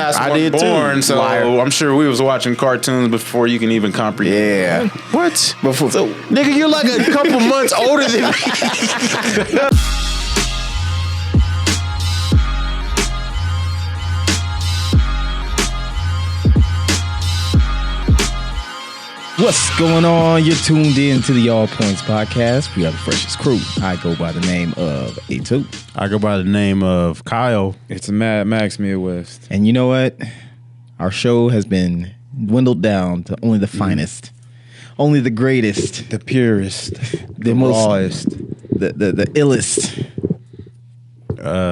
last I one did born, too. so Liar. I'm sure we was watching cartoons before you can even comprehend. Yeah. What? Before, So, nigga, you're like a couple months older than me. What's going on? You're tuned in to the All Points Podcast. We are the freshest crew. I go by the name of A2. I go by the name of Kyle. It's a Mad Max Midwest. And you know what? Our show has been dwindled down to only the finest, only the greatest, The purest. the most, rawest. the illest.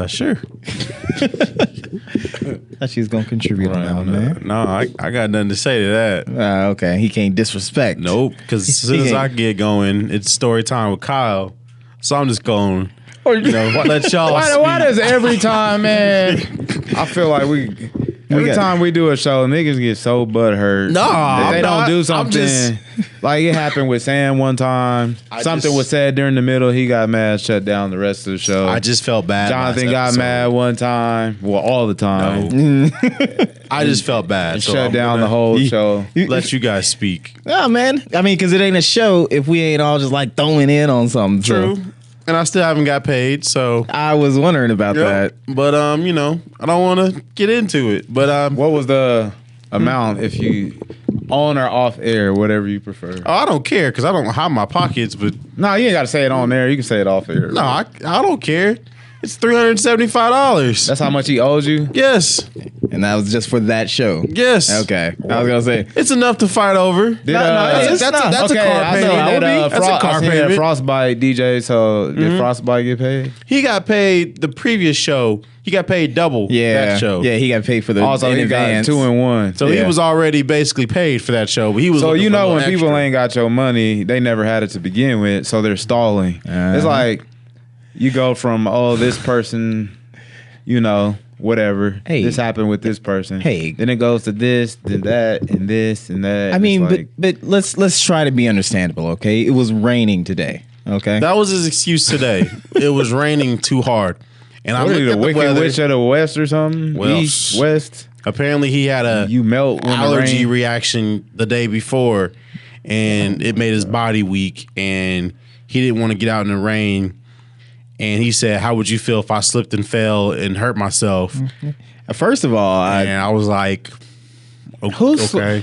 Sure. Thought she was gonna contribute on that one, man. No, I got nothing to say to that. Okay, he can't disrespect. Nope, because as soon as I get going, it's story time with Kyle. So I'm just going, let y'all Why does every time, man? I feel like every time we do a show, niggas get so butthurt. No, if they don't do I'm something. just- Like it happened with Sam one time. Something was said during the middle. He got mad, shut down the rest of the show. I just felt bad. Jonathan last got episode. mad one time. Well, all the time. I just felt bad. So Shut I'm down gonna the whole show. Let you guys speak. Oh man, I mean, because it ain't a show if we ain't all just like throwing in on something. So True. And I still haven't got paid, so. I was wondering about that. But I don't want to get into it. But What was the amount if you on or off air, whatever you prefer? I don't care because I don't hide my pockets. But No, you ain't got to say it on there. You can say it off air. no, I don't care. It's $375. That's how much he owes you? Yes. And that was just for that show. Yes. Okay. I was gonna say. It's enough to fight over. That's a car payment. That's a car payment. Frostbite DJ. So did Frostbite get paid? He got paid the previous show. He got paid double that show. Yeah, he got paid for the Also, in he advance. got 2 and 1. So he was already basically paid for that show. But he was So looking you for a know when little people extra. ain't got your money, they never had it to begin with, so they're stalling. It's like you go from this person, whatever. Hey. This happened with this person. Hey. Then it goes to this, then that, and this and that. I mean, It's like, but let's try to be understandable, okay? It was raining today, okay? That was his excuse today. It was raining too hard. And I what are you, looked the at the Wicked weather. Witch of the West or something? Well, East, West. Apparently he had a You melt when the allergy rain. reaction the day before, and it made his body weak, and he didn't want to get out in the rain. And he said, "How would you feel if I slipped and fell and hurt myself?" First of all, And I was like, Who's- "Okay,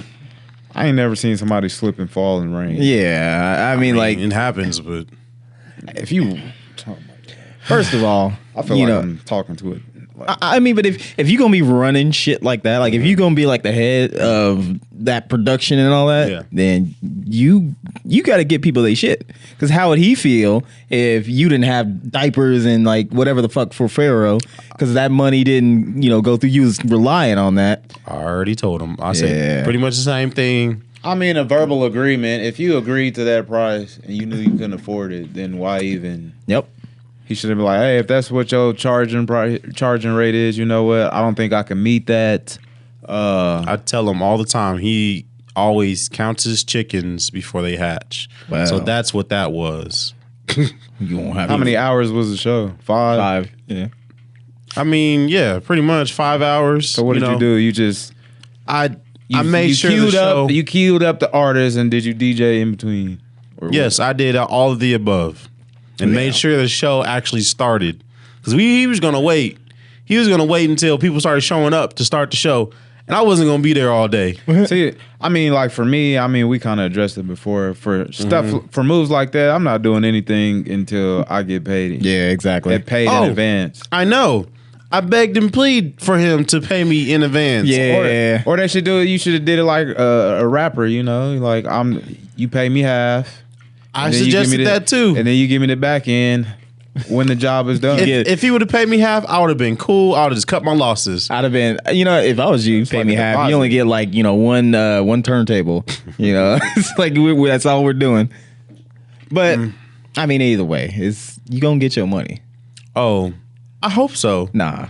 I ain't never seen somebody slip and fall in rain. yeah, I mean, like, it happens." But If you, first of all, I feel like I'm talking to it. I mean, but if you're gonna be running shit like that, like if you're gonna be like the head of that production and all that, Yeah. then you got to get people they shit. Because how would he feel if you didn't have diapers and like whatever the fuck for Pharaoh? Because that money didn't go through. You was relying on that. I already told him. I Yeah. said pretty much the same thing. I mean, a verbal agreement. If you agreed to that price and you knew you couldn't afford it, then why even? Yep. He should have been like, "Hey, if that's what your charging rate is, you know what? I don't think I can meet that." I tell him all the time. He always counts his chickens before they hatch. Wow. So that's what that was. You won't have How many hours was the show? 5. 5. Yeah. I mean, yeah, pretty much 5 hours. So what did you do? You just I made you sure the queued show. up. You queued up the artists, and did you DJ in between? Or Yes, I did all of the above, and made sure the show actually started. Because he was gonna wait. He was gonna wait until people started showing up to start the show, and I wasn't gonna be there all day. See, I mean, like for me, we kind of addressed it before. For stuff, for moves like that, I'm not doing anything until I get paid. Yeah. Exactly. Get paid Oh. in advance. I know. I begged and plead for him to pay me in advance. Yeah. Or they should do it. You should have did it like a rapper. Like you pay me half. I and then you give me suggested that too. and then you give me the back end when the job is done. If he would have paid me half, I would have been cool. I would have just cut my losses. I'd have been, if I was you, pay like me a half. deposit. You only get like, one turntable. It's like that's all we're doing. But I mean, either way, you gonna get your money. Oh, I hope so. Nah.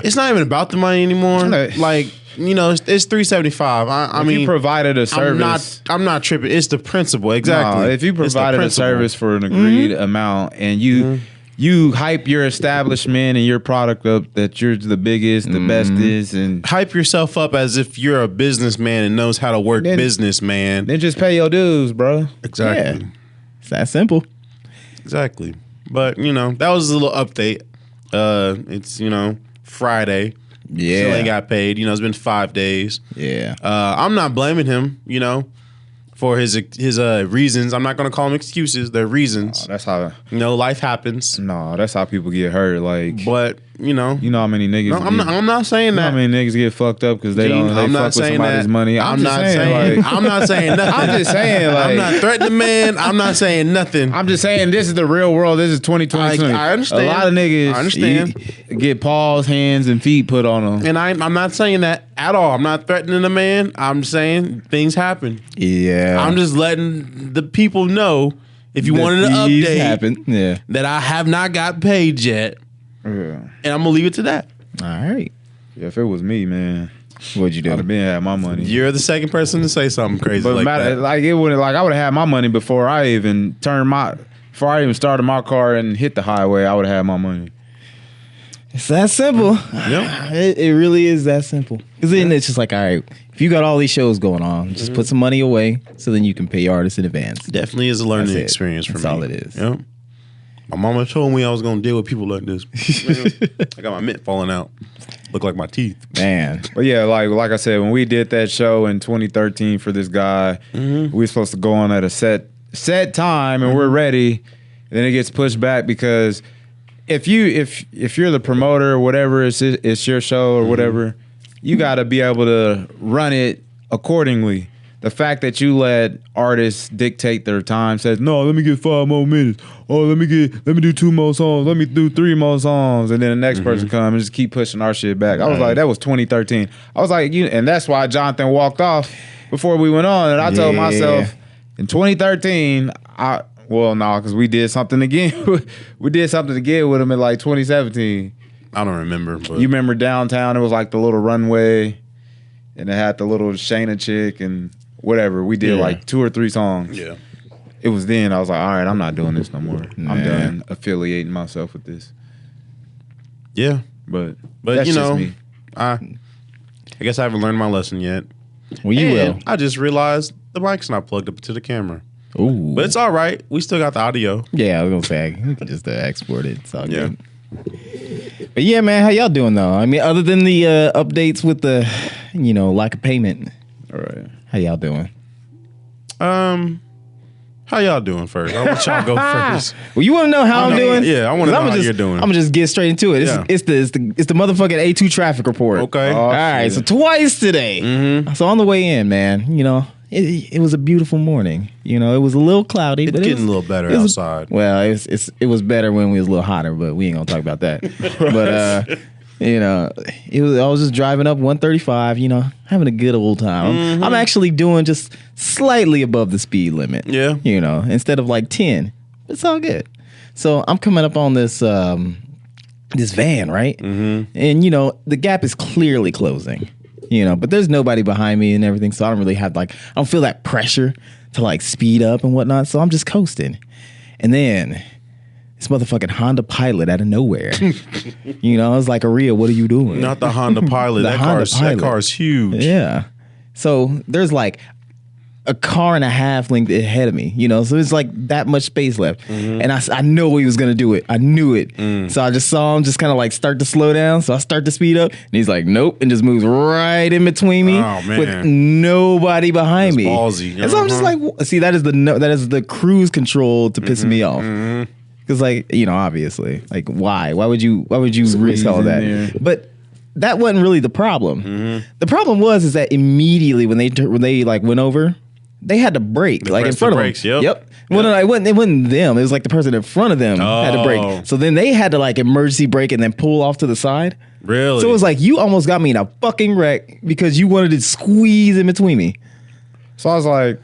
It's not even about the money anymore. No. Like, it's $375. I if mean, you provided a service, I'm not tripping. It's the principle. Exactly. no, if you It's the provided a principle. service for an agreed amount and you you hype your establishment and your product up that you're the biggest, the bestest, and Hype yourself up as if you're a businessman and knows how to work business, man. then just pay your dues, bro. Exactly. Yeah. It's that simple. Exactly. But, that was a little update. It's, Friday. Yeah. Still ain't got paid. It's been 5 days. Yeah. I'm not blaming him, for his reasons. I'm not going to call them excuses. They're reasons. That's how. Life happens. No, that's how people get hurt. Like, But, you know how many niggas. No, I'm not saying You know that. how many niggas get fucked up because they Gene, don't. They I'm fuck not with saying somebody's that. money. I'm not saying. Like, I'm not saying nothing. I'm just saying. Like, I'm not threatening, man. I'm not saying nothing. I'm just saying this is the real world. This is 2020. I understand. A lot of niggas I understand. get paws, hands, and feet put on them. And I'm not saying that at all. I'm not threatening a man. I'm saying things happen. Yeah. I'm just letting the people know if you wanted an These update happen. Yeah. that I have not got paid yet. Yeah. And I'm going to leave it to that. All right. Yeah, if it was me, man, What'd you I'd have do? been had my money. You're the second person to say something crazy But like that. like it would I would have had my money before I even before I even started my car and hit the highway. I would have had my money. It's that simple. Yep. It really is that simple. Because then it's just like, all right, if you got all these shows going on, just put some money away so then you can pay your artists in advance. Definitely is a learning That's it. experience for That's me. all it is. Yep. My mama told me I was going to deal with people like this. I got my mint falling out. Look like my teeth. Man. But yeah, like I said, when we did that show in 2013 for this guy, we were supposed to go on at a set time, and we're ready. And then it gets pushed back because if you're the promoter or whatever, it's your show or whatever, you got to be able to run it accordingly. The fact that you let artists dictate their time says, no, let me get 5 more minutes. Oh, let me do 2 more songs. Let me do 3 more songs. And then the next person come and just keep pushing our shit back. I was like, that was 2013. I was like, and that's why Jonathan walked off before we went on. And I told myself, in 2013, because we did something again. We did something again with him in like 2017. I don't remember. But You remember downtown? It was like the little runway, and it had the little Shayna chick and whatever. We did like 2 or 3 songs. Yeah. It was then I was like, all right, I'm not doing this no more. I'm Man. done affiliating myself with this. Yeah. But But, that's just me. I guess I haven't learned my lesson yet. Well, you And I just realized the mic's not plugged up to the camera. will. Ooh. But it's all right. We still got the audio. Yeah, I was going to say, we can just export it. It's all Yeah. good. But yeah, man, how y'all doing, though? I mean, other than the updates with the, lack of payment, All right. how y'all doing? How y'all doing first? I want y'all to go first. Well, you want to know how I'm doing? Yeah, I wanna know how you're doing. I'm gonna just get straight into it. Yeah. It's the motherfucking A2 traffic report. Okay. All right. So twice today. So on the way in, man, it was a beautiful morning. It was a little cloudy, It's but getting a little better outside. Well, it was better when we was a little hotter, but we ain't gonna talk about that. But I was just driving up 135, having a good old time. I'm actually doing just slightly above the speed limit. Yeah. Instead of like 10. It's all good. So I'm coming up on this this van, right? And the gap is clearly closing. But there's nobody behind me and everything, so I don't really have I don't feel that pressure to like speed up and whatnot. So I'm just coasting. And then this motherfucking Honda Pilot out of nowhere. I was like, Aria, what are you doing? Not the Honda Pilot. The that Honda That Pilot. car's huge. Yeah. So there's like a car and a half length ahead of me, so it's like that much space left. And I know he was going to do it. I knew it. So I just saw him just kind of like start to slow down. So I start to speed up and he's like, nope. And just moves right in between me Oh, man. with nobody behind me. ballsy. And so I'm just like, see, that is the cruise control to piss me off. Because obviously, like why would you risk all in that? there. But that wasn't really the problem. The problem is that immediately when they like went over, they had to brake like in pressed front the of brakes, them. yep. Well, no, it wasn't them. It was like the person in front of them had to Oh. brake. So then they had to like emergency brake and then pull off to the side. Really? So it was like you almost got me in a fucking wreck because you wanted to squeeze in between me. So I was like,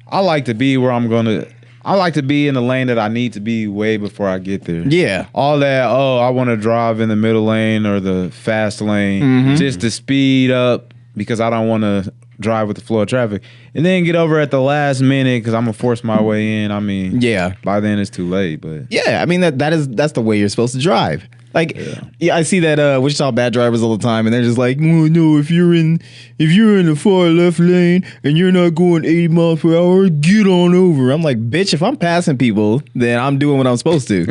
I like to be in the lane that I need to be way before I get there. Yeah. All that, I want to drive in the middle lane or the fast lane just to speed up because I don't want to drive with the flow of traffic, and then get over at the last minute because I'm gonna force my way in. I mean, Yeah. by then it's too late. But Yeah, I mean that's the way you're supposed to drive. Like, yeah, I see that Wichita bad drivers all the time, and they're just like, oh, no, if you're in the far left lane and you're not going 80 miles per hour, get on over. I'm like, bitch, if I'm passing people, then I'm doing what I'm supposed to.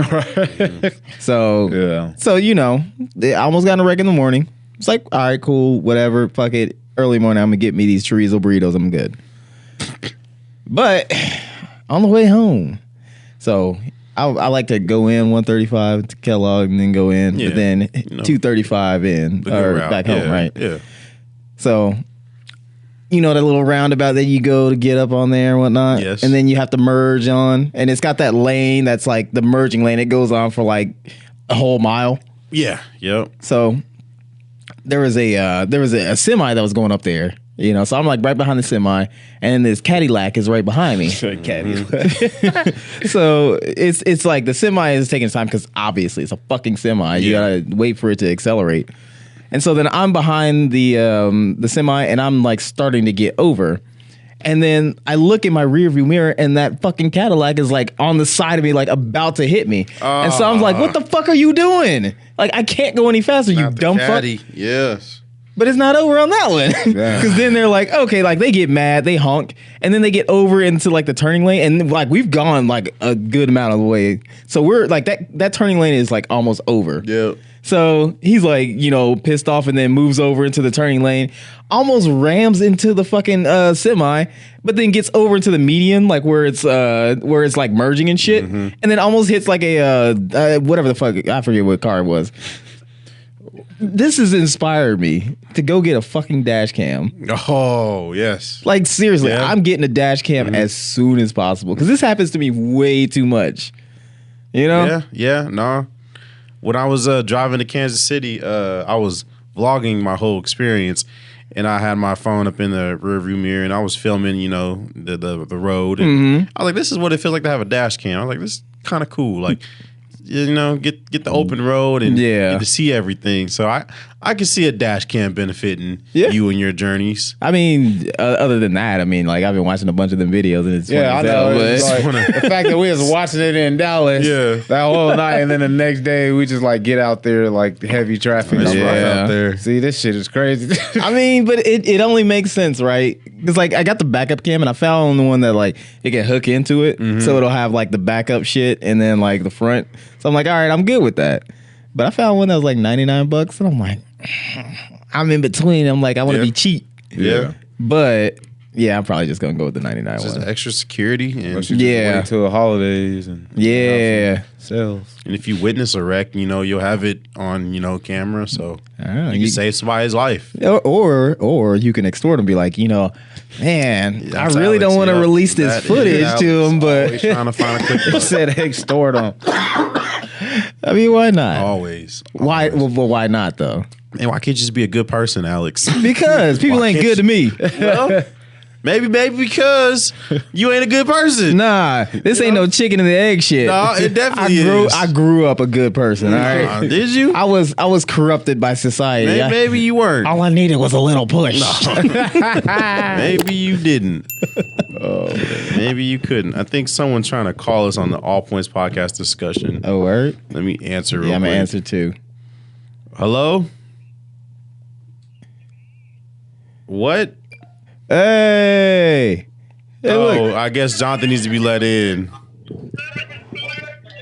So I almost got in a wreck in the morning. It's like, all right, cool, whatever, fuck it. Early morning, I'm gonna get me these chorizo burritos. I'm good. But on the way home, so. I like to go in 135 to Kellogg and then go in, but then 235 in or back home, right? Yeah. So, that little roundabout that you go to get up on there and whatnot. Yes. And then you have to merge on, and it's got that lane that's like the merging lane. It goes on for like a whole mile. Yeah. Yep. So there was a semi that was going up there. So I'm like right behind the semi, and this Cadillac is right behind me. Cadillac. So it's like the semi is taking time because obviously it's a fucking semi. You gotta wait for it to accelerate. And so then I'm behind the semi, and I'm like starting to get over. And then I look in my rearview mirror, and that fucking Cadillac is like on the side of me, like about to hit me. And so I'm like, "What the fuck are you doing? Like I can't go any faster, you dumb fuck." Yes. But it's not over on that one. Because then they're like, okay, like they get mad, they honk, and then they get over into like the turning lane. And like we've gone like a good amount of the way. So we're like that turning lane is like almost over. Yeah. So he's like, pissed off and then moves over into the turning lane, almost rams into the fucking semi, but then gets over into the median, like where it's like merging and shit. And then almost hits like a whatever the fuck, I forget what car it was. This has inspired me to go get a fucking dash cam. Oh, yes. Like, seriously, I'm getting a dash cam as soon as possible. Because this happens to me way too much. Yeah, no. When I was driving to Kansas City, I was vlogging my whole experience. And I had my phone up in the rearview mirror, and I was filming, the road. And I was like, this is what it feels like to have a dash cam. I was like, this is kind of cool. Like, get the open road and get to see everything. So I can see a dash cam benefiting you and your journeys. I mean, other than that, I mean, like I've been watching a bunch of them videos, and it's funny I as know. hell, It's like, the fact that we was watching it in Dallas that whole night, and then the next day we just like get out there like heavy traffic. Right out there. See, this shit is crazy. I mean, but it only makes sense, right? Because like I got the backup cam, and I found the one that like it can hook into it, so it'll have like the backup shit and then like the front. So I'm like, all right, I'm good with that. But I found one that was like $99, and I'm like, I'm in between. I'm like, I want to be cheap. Yeah. But yeah, I'm probably just gonna go with the 99 Just one. extra security. And Wait till the holidays and sales. And if you witness a wreck, you'll have it on, camera. So you can you- save somebody's life. Or you can extort and be like, man, That's I really Alex, don't want to yep. release this That is footage Alex, to him, always but trying to find a quick You buck. said extort them. I mean, why not? Always. Why? Well, why not though? And why can't you just be a good person, Alex? Because people Why ain't can't good to me. Well, maybe because you ain't a good person. Nah, this ain't no chicken and the egg shit. No, it definitely is. I grew up a good person. All right, Did you? I was corrupted by society. Maybe you weren't. All I needed was a little push. Maybe you didn't. Maybe you couldn't. I think someone's trying to call us on the All Points podcast discussion. Oh, word? Let me answer real Yeah, I'm quick. gonna answer too. Hello? What? Hey. Hey, look. I guess Jonathan needs to be let in.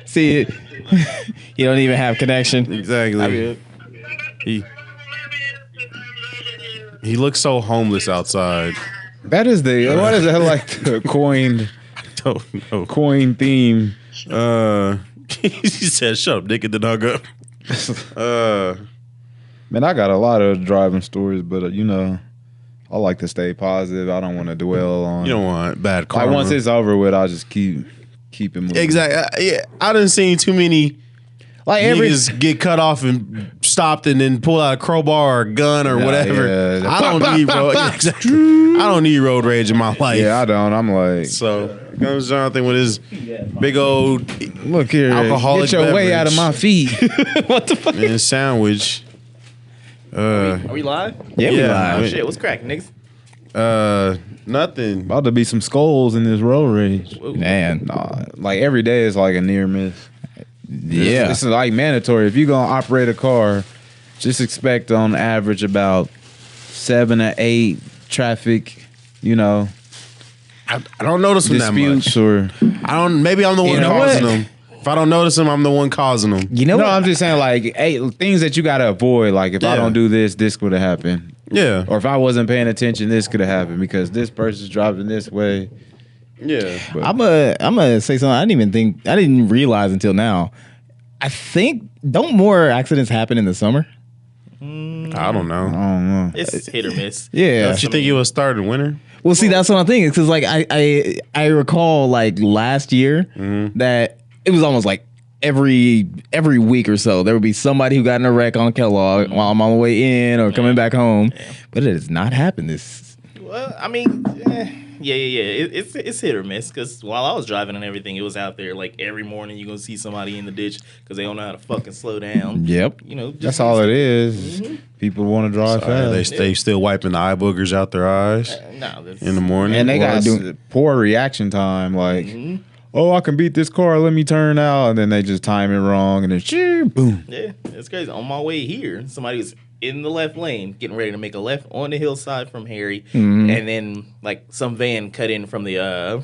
See, you don't even have connection. Exactly. He looks so homeless outside. That is what is that like the coined Don't know. coin theme? He said, "Shut up, Nick," and then hung up. Man, I got a lot of driving stories, but I like to stay positive. I don't want to dwell on. You don't want bad karma. Like once it's over with, I'll just keep it moving. Exactly. Yeah, I done seen too many Like every niggas get cut off and stopped and then pull out a crowbar or a gun or whatever. yeah. I don't need road. Exactly. I don't need road rage in my life. I don't. I'm like, So here comes Jonathan with his big old look here, alcoholic get your way out of beverage. my feet. What the fuck? and sandwich. Are we live? Yeah, we Yeah, live. I mean- Shit, what's cracking, niggas? Nothing. About to be some skulls in this road rage. Man. Nah, like every day is like a near miss. Yeah. It's like mandatory. If you're gonna operate a car, just expect on average about 7 to 8 traffic, I don't notice them that much. disputes or Maybe I'm the one know causing what? them. If I don't notice them, I'm the one causing them. You know no, what? I'm just saying like things that you gotta avoid. Like if I Yeah. don't do this would have happened. Yeah. Or if I wasn't paying attention, this could have happened because this person's driving this way. Yeah. I'm gonna say something. I didn't realize until now. I think don't more accidents happen in the summer? I don't I know. don't know. It's hit or miss. Yeah. Don't you think it was started in winter? Well, see, that's what I'm thinking. Because like I recall like last year that it was almost like every week or so there would be somebody who got in a wreck on Kellogg while I'm on the way in or coming back home. But it has not happened this. Well, I mean, yeah. It's hit or miss because while I was driving and everything, it was out there like every morning you're gonna see somebody in the ditch because they don't know how to fucking slow down. Yep. Just That's all it is. People want to drive fast. They still wiping the eye boogers out their eyes No, that's, in the morning. And they got Well, poor reaction time. Like, oh, I can beat this car. Let me turn out. And then they just time it wrong. And then, shoo, boom. Yeah, it's crazy. On my way here, somebody was in the left lane getting ready to make a left on the hillside from Harry, and then like some van cut in from the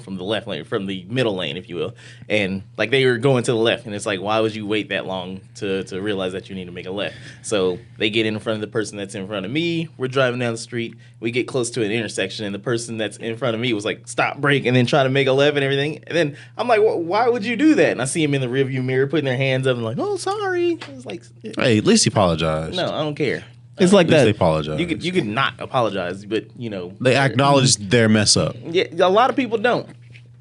left lane, from the middle lane, if you will, and like they were going to the left, and it's like, why would you wait that long to realize that you need to make a left? So they get in front of the person that's in front of me. We're driving down the street. We get close to an intersection, and the person that's in front of me was like, stop, brake, and then try to make a left and everything. And then I'm like, well, why would you do that? And I see him in the rearview mirror putting their hands up and like, oh, sorry. It's like, Hey, at least he apologized. no, I don't care. It's like At least they that. apologize. You could not apologize, but They acknowledge their mess up. Yeah, a lot of people don't.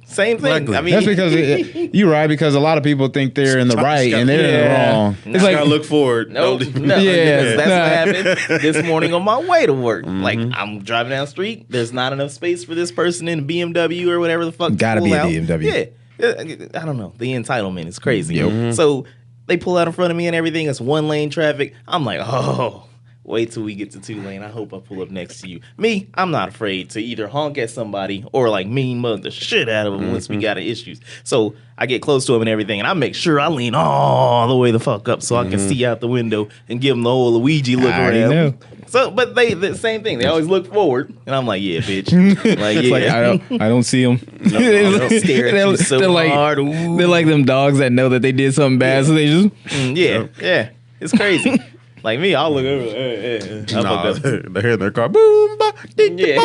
Same thing. Exactly. I mean, That's because you're right, because a lot of people think they're in the right and they're in the wrong. It's like, gotta look forward. no, Don't- no, Yeah. because that's what happened this morning on my way to work. Like I'm driving down the street, there's not enough space for this person in a BMW or whatever the fuck. to Gotta pull be a out. BMW. Yeah, I don't know. The entitlement is crazy. So they pull out in front of me and everything. It's one lane traffic. I'm like, oh. Wait till we get to 2 lane. I hope I pull up next to you. Me, I'm not afraid to either honk at somebody or like mean mug the shit out of them once we got issues. So I get close to him and everything, and I make sure I lean all the way the fuck up so I can see out the window and give them the old Luigi look I already around. know. So, but the same thing. They always look forward, and I'm like, yeah, bitch. Like, It's yeah. like I don't see them. They'll stare at you so they're like, hard. Ooh. They're like them dogs that know that they did something bad, so they just Yeah. It's crazy. Like me, I'll look over. I fucked Nah, up. they're hearing their car. Boom, ba, ding, Yeah.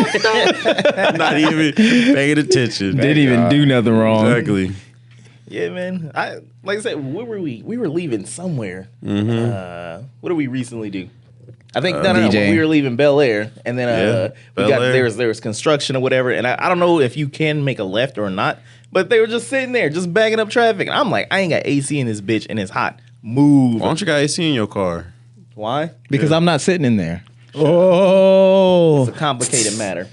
not even paying attention. didn't even do nothing wrong. Exactly. Yeah, man. Like I said, where were we? We were leaving somewhere. What did we recently do? I think no, DJing. we were leaving Bel Air, and then we Bel got Air. there was construction or whatever, and I don't know if you can make a left or not, but they were just sitting there, just bagging up traffic, and I'm like, I ain't got AC in this bitch, and it's hot. Move. Why don't you got AC in your car? Why? Because I'm not sitting in there. Oh, It's a complicated matter.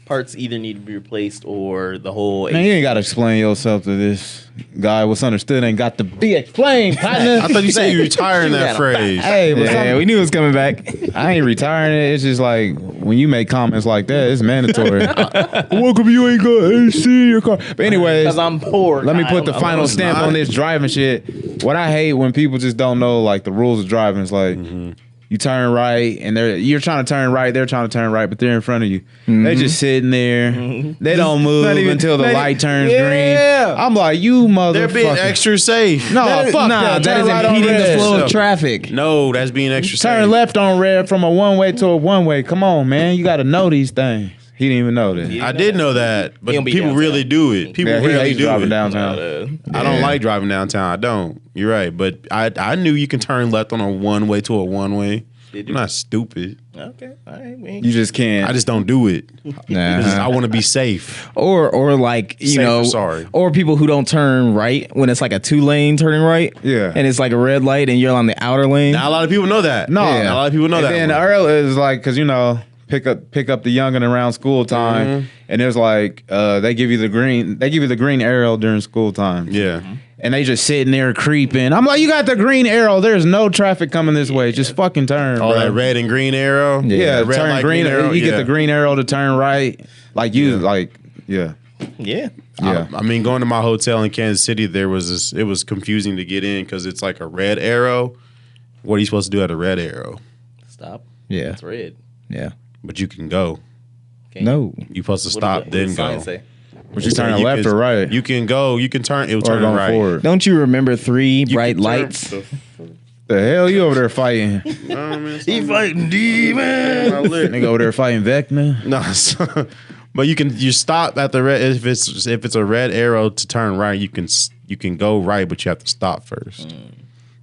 Parts either need to be replaced or the whole. Man, you ain't got to explain yourself to this guy. What's understood ain't got to be explained, partner. I thought you said you retiring You that got 'em. phrase. Hey, but yeah, we knew it was coming back. I ain't retiring it. It's just like when you make comments like that, it's mandatory. Welcome, you ain't got AC in your car. But anyways, Because I'm poor. let me I put the don't- final I'm stamp not. on this driving shit. What I hate when people just don't know like the rules of driving. It's like you turn right and you're trying to turn right, they're trying to turn right, but they're in front of you. They just sitting there. They don't move not even- until the not light even- turns Yeah. green. I'm like, you motherfucker. They're being extra safe. No, That is- fuck nah, that. that Turn is right on impeding the red. flow of traffic. No, that's being extra safe. Turn left on red from a one-way to a one-way. Come on, man. You got to know these things. He didn't even know that. I did know that, but He don't be people downtown. really do it. People Yeah, he really hates do driving it. downtown. I don't like driving downtown. I don't. You're right, but I knew you can turn left on a one-way to a one-way. Did I'm you? not stupid. Okay, all right. Man. You just can't. I just don't do it. Nah. I want to be safe. Or like you Safe or know, sorry. or people who don't turn right when it's like a 2-lane turning right. Yeah. and it's like a red light and you're on the outer lane. Not a lot of people know that. No. Not a lot of people know and that. then one. Earl is like, because pick up the youngin around school time, and there's like they give you the green arrow during school time. Yeah. and they just sitting there creeping. I'm like, you got the green arrow. There's no traffic coming this way. Just fucking turn. Oh, bro. that red and green arrow. Yeah, red turn light, green. arrow. You get the green arrow to turn right. Like you, Yeah. Yeah. I mean, going to my hotel in Kansas City, there was this. It was confusing to get in because it's like a red arrow. What are you supposed to do at a red arrow? Stop. Yeah. It's red. Yeah. But you can go. Can't No. You're supposed to What stop, does then the sign go. say? But you turning left or right? You can go. You can turn. It'll Or turn going right. forward. Don't you remember 3 You bright can turn lights? The hell you over there fighting? He fighting demons. Nigga over there fighting Vecna. No, but you stop at the red. If it's a red arrow to turn right, you can go right, but you have to stop first.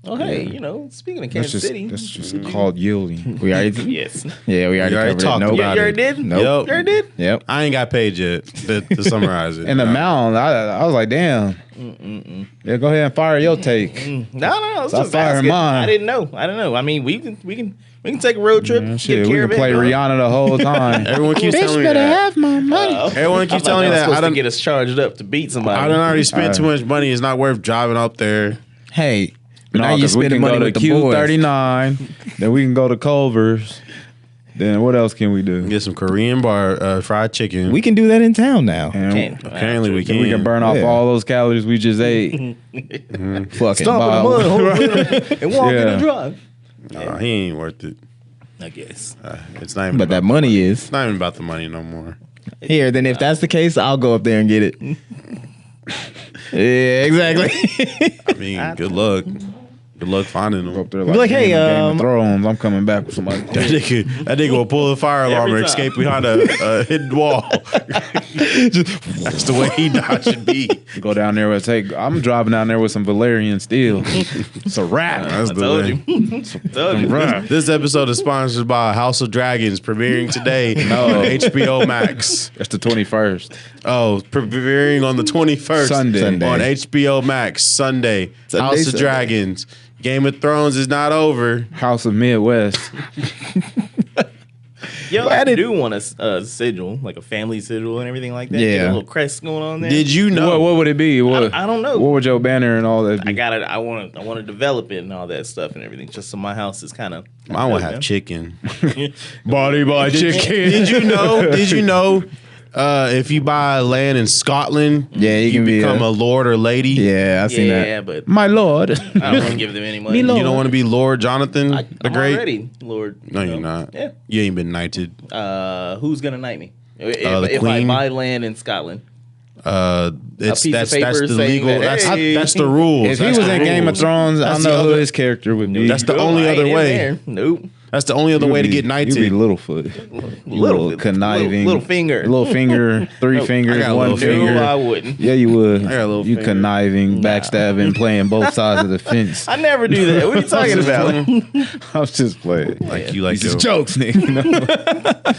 Oh, hey, speaking of Kansas City. That's just called yielding. We already, Yes. yeah, we already You already covered talked it. Nope. about You already did? Nope. You already did? Yep. I ain't got paid yet to summarize it. And the mound, I was like, damn. Yeah, go ahead and fire your take. No. It's I just fired asking. mine. I didn't know. I mean, we can take a road trip. Man, get shit, we care can of play it, bro. Rihanna the whole time. Everyone keeps telling me that. my money. Everyone keeps telling me that. I don't get us charged up to beat somebody. I done already spent too much money. It's not worth driving up there. Hey, but now No, you because we spending can money go with to the boys. Q39. Then we can go to Culver's. Then what else can we do? Get some Korean fried chicken. We can do that in town now. And Can't. Apparently we then we can burn off Yeah. all those calories we just ate. Fucking Stop in the mud, hold it, and walk in Yeah. the drive. Nah, he ain't worth it. I guess. It's not even. But about that money is It's not even about the money no more. here. Then if that's the case, I'll go up there and get it. Yeah, exactly. I mean, good luck. Good luck finding them. Up there Be like, hey, Game of Thrones. I'm coming back with somebody. That nigga will pull a fire alarm Every and time. escape behind a hidden wall. That's the way he died should be. Go down there with I'm driving down there with some Valerian steel. It's a wrap. That's I the told way. you. Told you. This episode is sponsored by House of Dragons, premiering today on HBO Max. That's the 21st. Oh, premiering on the 21st Sunday. on HBO Max Sunday. House of Sunday. Dragons. Game of Thrones is not over. House of Midwest. Yo, I do want a sigil, like a family sigil and everything like that. Yeah. Get a little crest going on there. Did you know? What would it be? What, I don't know. What would your banner and all that be? I got it. I want to develop it and all that stuff and everything. Just so my house is kind of. I want to have chicken. Body by chicken. Did you know? Did you know? If you buy land in Scotland, Yeah, you can be become a- a lord or lady. Yeah, I've seen that. Yeah, but My lord. I don't want to give them any money. Me You lord. don't want to be Lord Jonathan the I'm Great. already Lord. No, you're not. Yeah. You ain't been knighted. Who's gonna knight me? The If I queen. buy land in Scotland, It's piece of that's paper the saying legal. that, hey. That's the rules. If he That's was the in Game of rules. Thrones, I That's the know who other- his character would be. That's the Nope, only I ain't other in way. there. Nope. That's the only other way to get knighted. You'd be Littlefoot. Little conniving. little finger. Little finger, three Nope. fingers, I got a one little finger. No, I wouldn't. Yeah, you would. I got a little you finger. conniving, backstabbing, playing both sides of the fence. I never do that. What are you talking about? I was just playing. Like you like These your, jokes, nigga.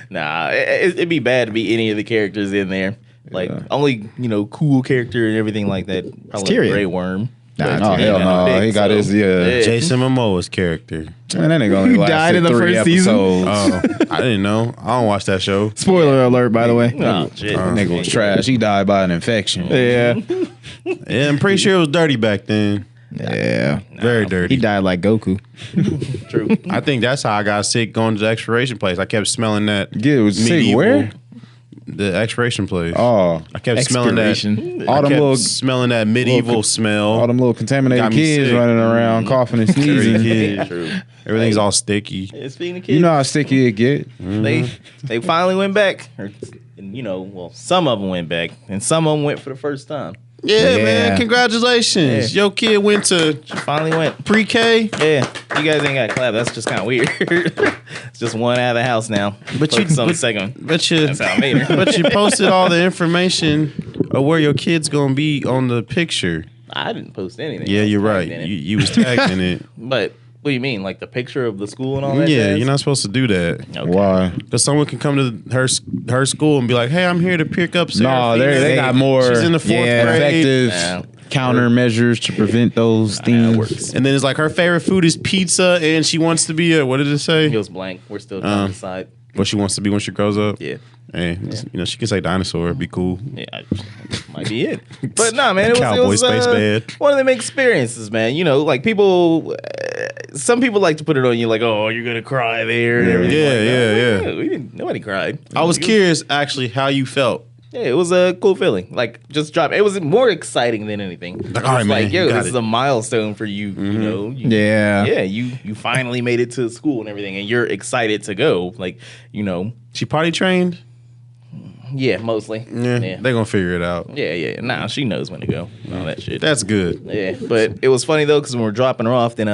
Nah, it'd be bad to be any of the characters in there. Like only cool character and everything like that. Probably Tyrion. Grey Worm. Nah, No, hell no. He got his Jason Momoa's character. Man, that nigga only Who died in the 3 first season? episodes. Oh, I didn't know. I don't watch that show. Spoiler alert, by the way. Oh shit. That nigga was trash. He died by an infection. Yeah. Yeah, I'm pretty sure it was dirty back then. Yeah. Very dirty. He died like Goku. True. I think that's how I got sick going to the expiration place. I kept smelling that. Yeah, it was sick. Where? The expiration place. Oh, I kept smelling that. Expiration. all I them kept little, smelling that medieval all smell. them little contaminated Got me kids sick. running around, coughing and sneezing. Kid. True. Everything's all sticky. Yeah, speaking of kids, You know how sticky it get. they finally went back. And some of them went back, and some of them went for the first time. Yeah, Yeah. man. Congratulations. Your kid went to Finally went. pre-K. Yeah, you guys ain't got to clap. That's just kind of weird. It's just one out of the house now. But you- Focus on the but- second. But you, That's how I made her. but you posted all the information of where your kid's gonna be on the picture. I didn't post anything. Yeah, I was you're right. tagged in it. You was tagged in it. But what do you mean, like the picture of the school and all that? Yeah, jazz? you're not supposed to do that. Okay. Why? Because someone can come to her school and be like, "Hey, I'm here to pick up." No, they got more She's in the fourth grade. effective Yeah. countermeasures to prevent those That things. works. And then it's like her favorite food is pizza, and she wants to be a what did it It say? goes blank. We're still trying to decide. What she wants to be when she grows up. Yeah. Hey, she can say dinosaur. It'd be cool. Yeah. might be it. But nah, man, it Cowboy was space bed. one of them experiences, man. You know, like people, some people like to put it on you, like, oh, you're gonna cry there. And everything like that. Yeah. We didn't. Nobody cried. I was curious, actually, how you felt. Yeah, it was a cool feeling. Like just drop. It was more exciting than anything. Like, all right, man, like, yo, you got this is it. a milestone for you. You know. Yeah. Yeah. You finally made it to school and everything, and you're excited to go. Like, you know. She potty trained? Yeah, mostly. Yeah, Yeah. they gonna figure it out. Yeah. Nah, she knows when to go. All that shit. That's good. Yeah, but it was funny though because when we're dropping her off, then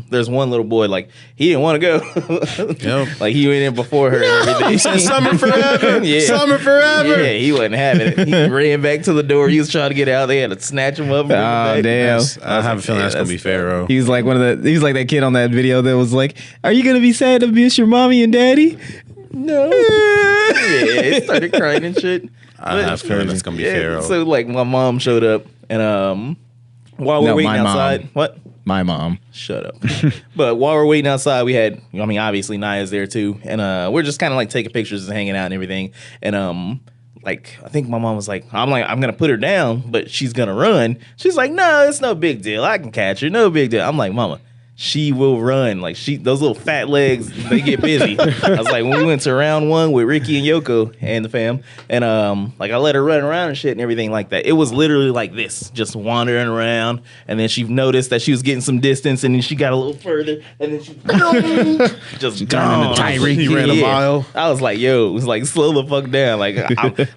there's one little boy like he didn't want to go. Yep. Like he went in before her and everything. He said summer forever. Yeah. Summer forever. Yeah, he wasn't having it. He ran back to the door. He was trying to get out. They had to snatch him up. And bring him back. Damn. I have a feeling that's gonna be Pharaoh. He was like he was like that kid on that video that was like, "Are you gonna be sad to miss your mommy and daddy?" No. Yeah, he started crying and shit. I have a feeling that's gonna be Pharaoh. So like my mom showed up and while we're No, waiting my mom. outside, what? My mom. Shut up. But while we're waiting outside, we had, I mean, obviously Naya's there too. And we're just kind of like taking pictures and hanging out and everything. And like, I think my mom was like, I'm going to put her down, but she's going to run. She's like, no, it's no big deal. I can catch her. No big deal. I'm like, Mama, she will run. Like those little fat legs, they get busy. I was like, when we went to round one with Ricky and Yoko and the fam, and like I let her run around and shit and everything like that. It was literally like this, just wandering around. And then she noticed that she was getting some distance, and then she got a little further, and then she just gone. He ran a mile. I was like, yo, it was like slow the fuck down. Like,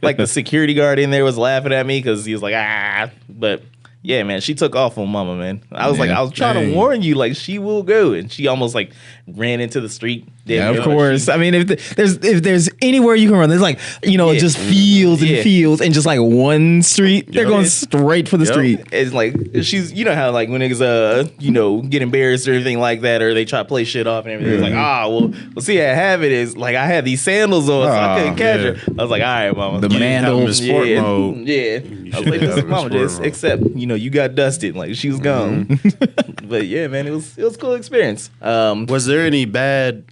like the security guard in there was laughing at me because he was like, but. Yeah, man, she took off on Mama, man. I was like, I was trying to warn you, like she will go, and she almost like ran into the street. Yeah, of course. I mean, if there's anywhere you can run, there's like just fields and fields, and just like one street, they're going straight for the street. It's like she's, you know how like when niggas get embarrassed or anything like that, or they try to play shit off and everything. It's like well, see, I have it is like I had these sandals on, so I couldn't catch her. I was like, all right, Mama, the mandal sport mode. Yeah, I was like, this is Mama, just except you got dusted, like she was gone. But yeah, man, it was a cool experience. Was there any bad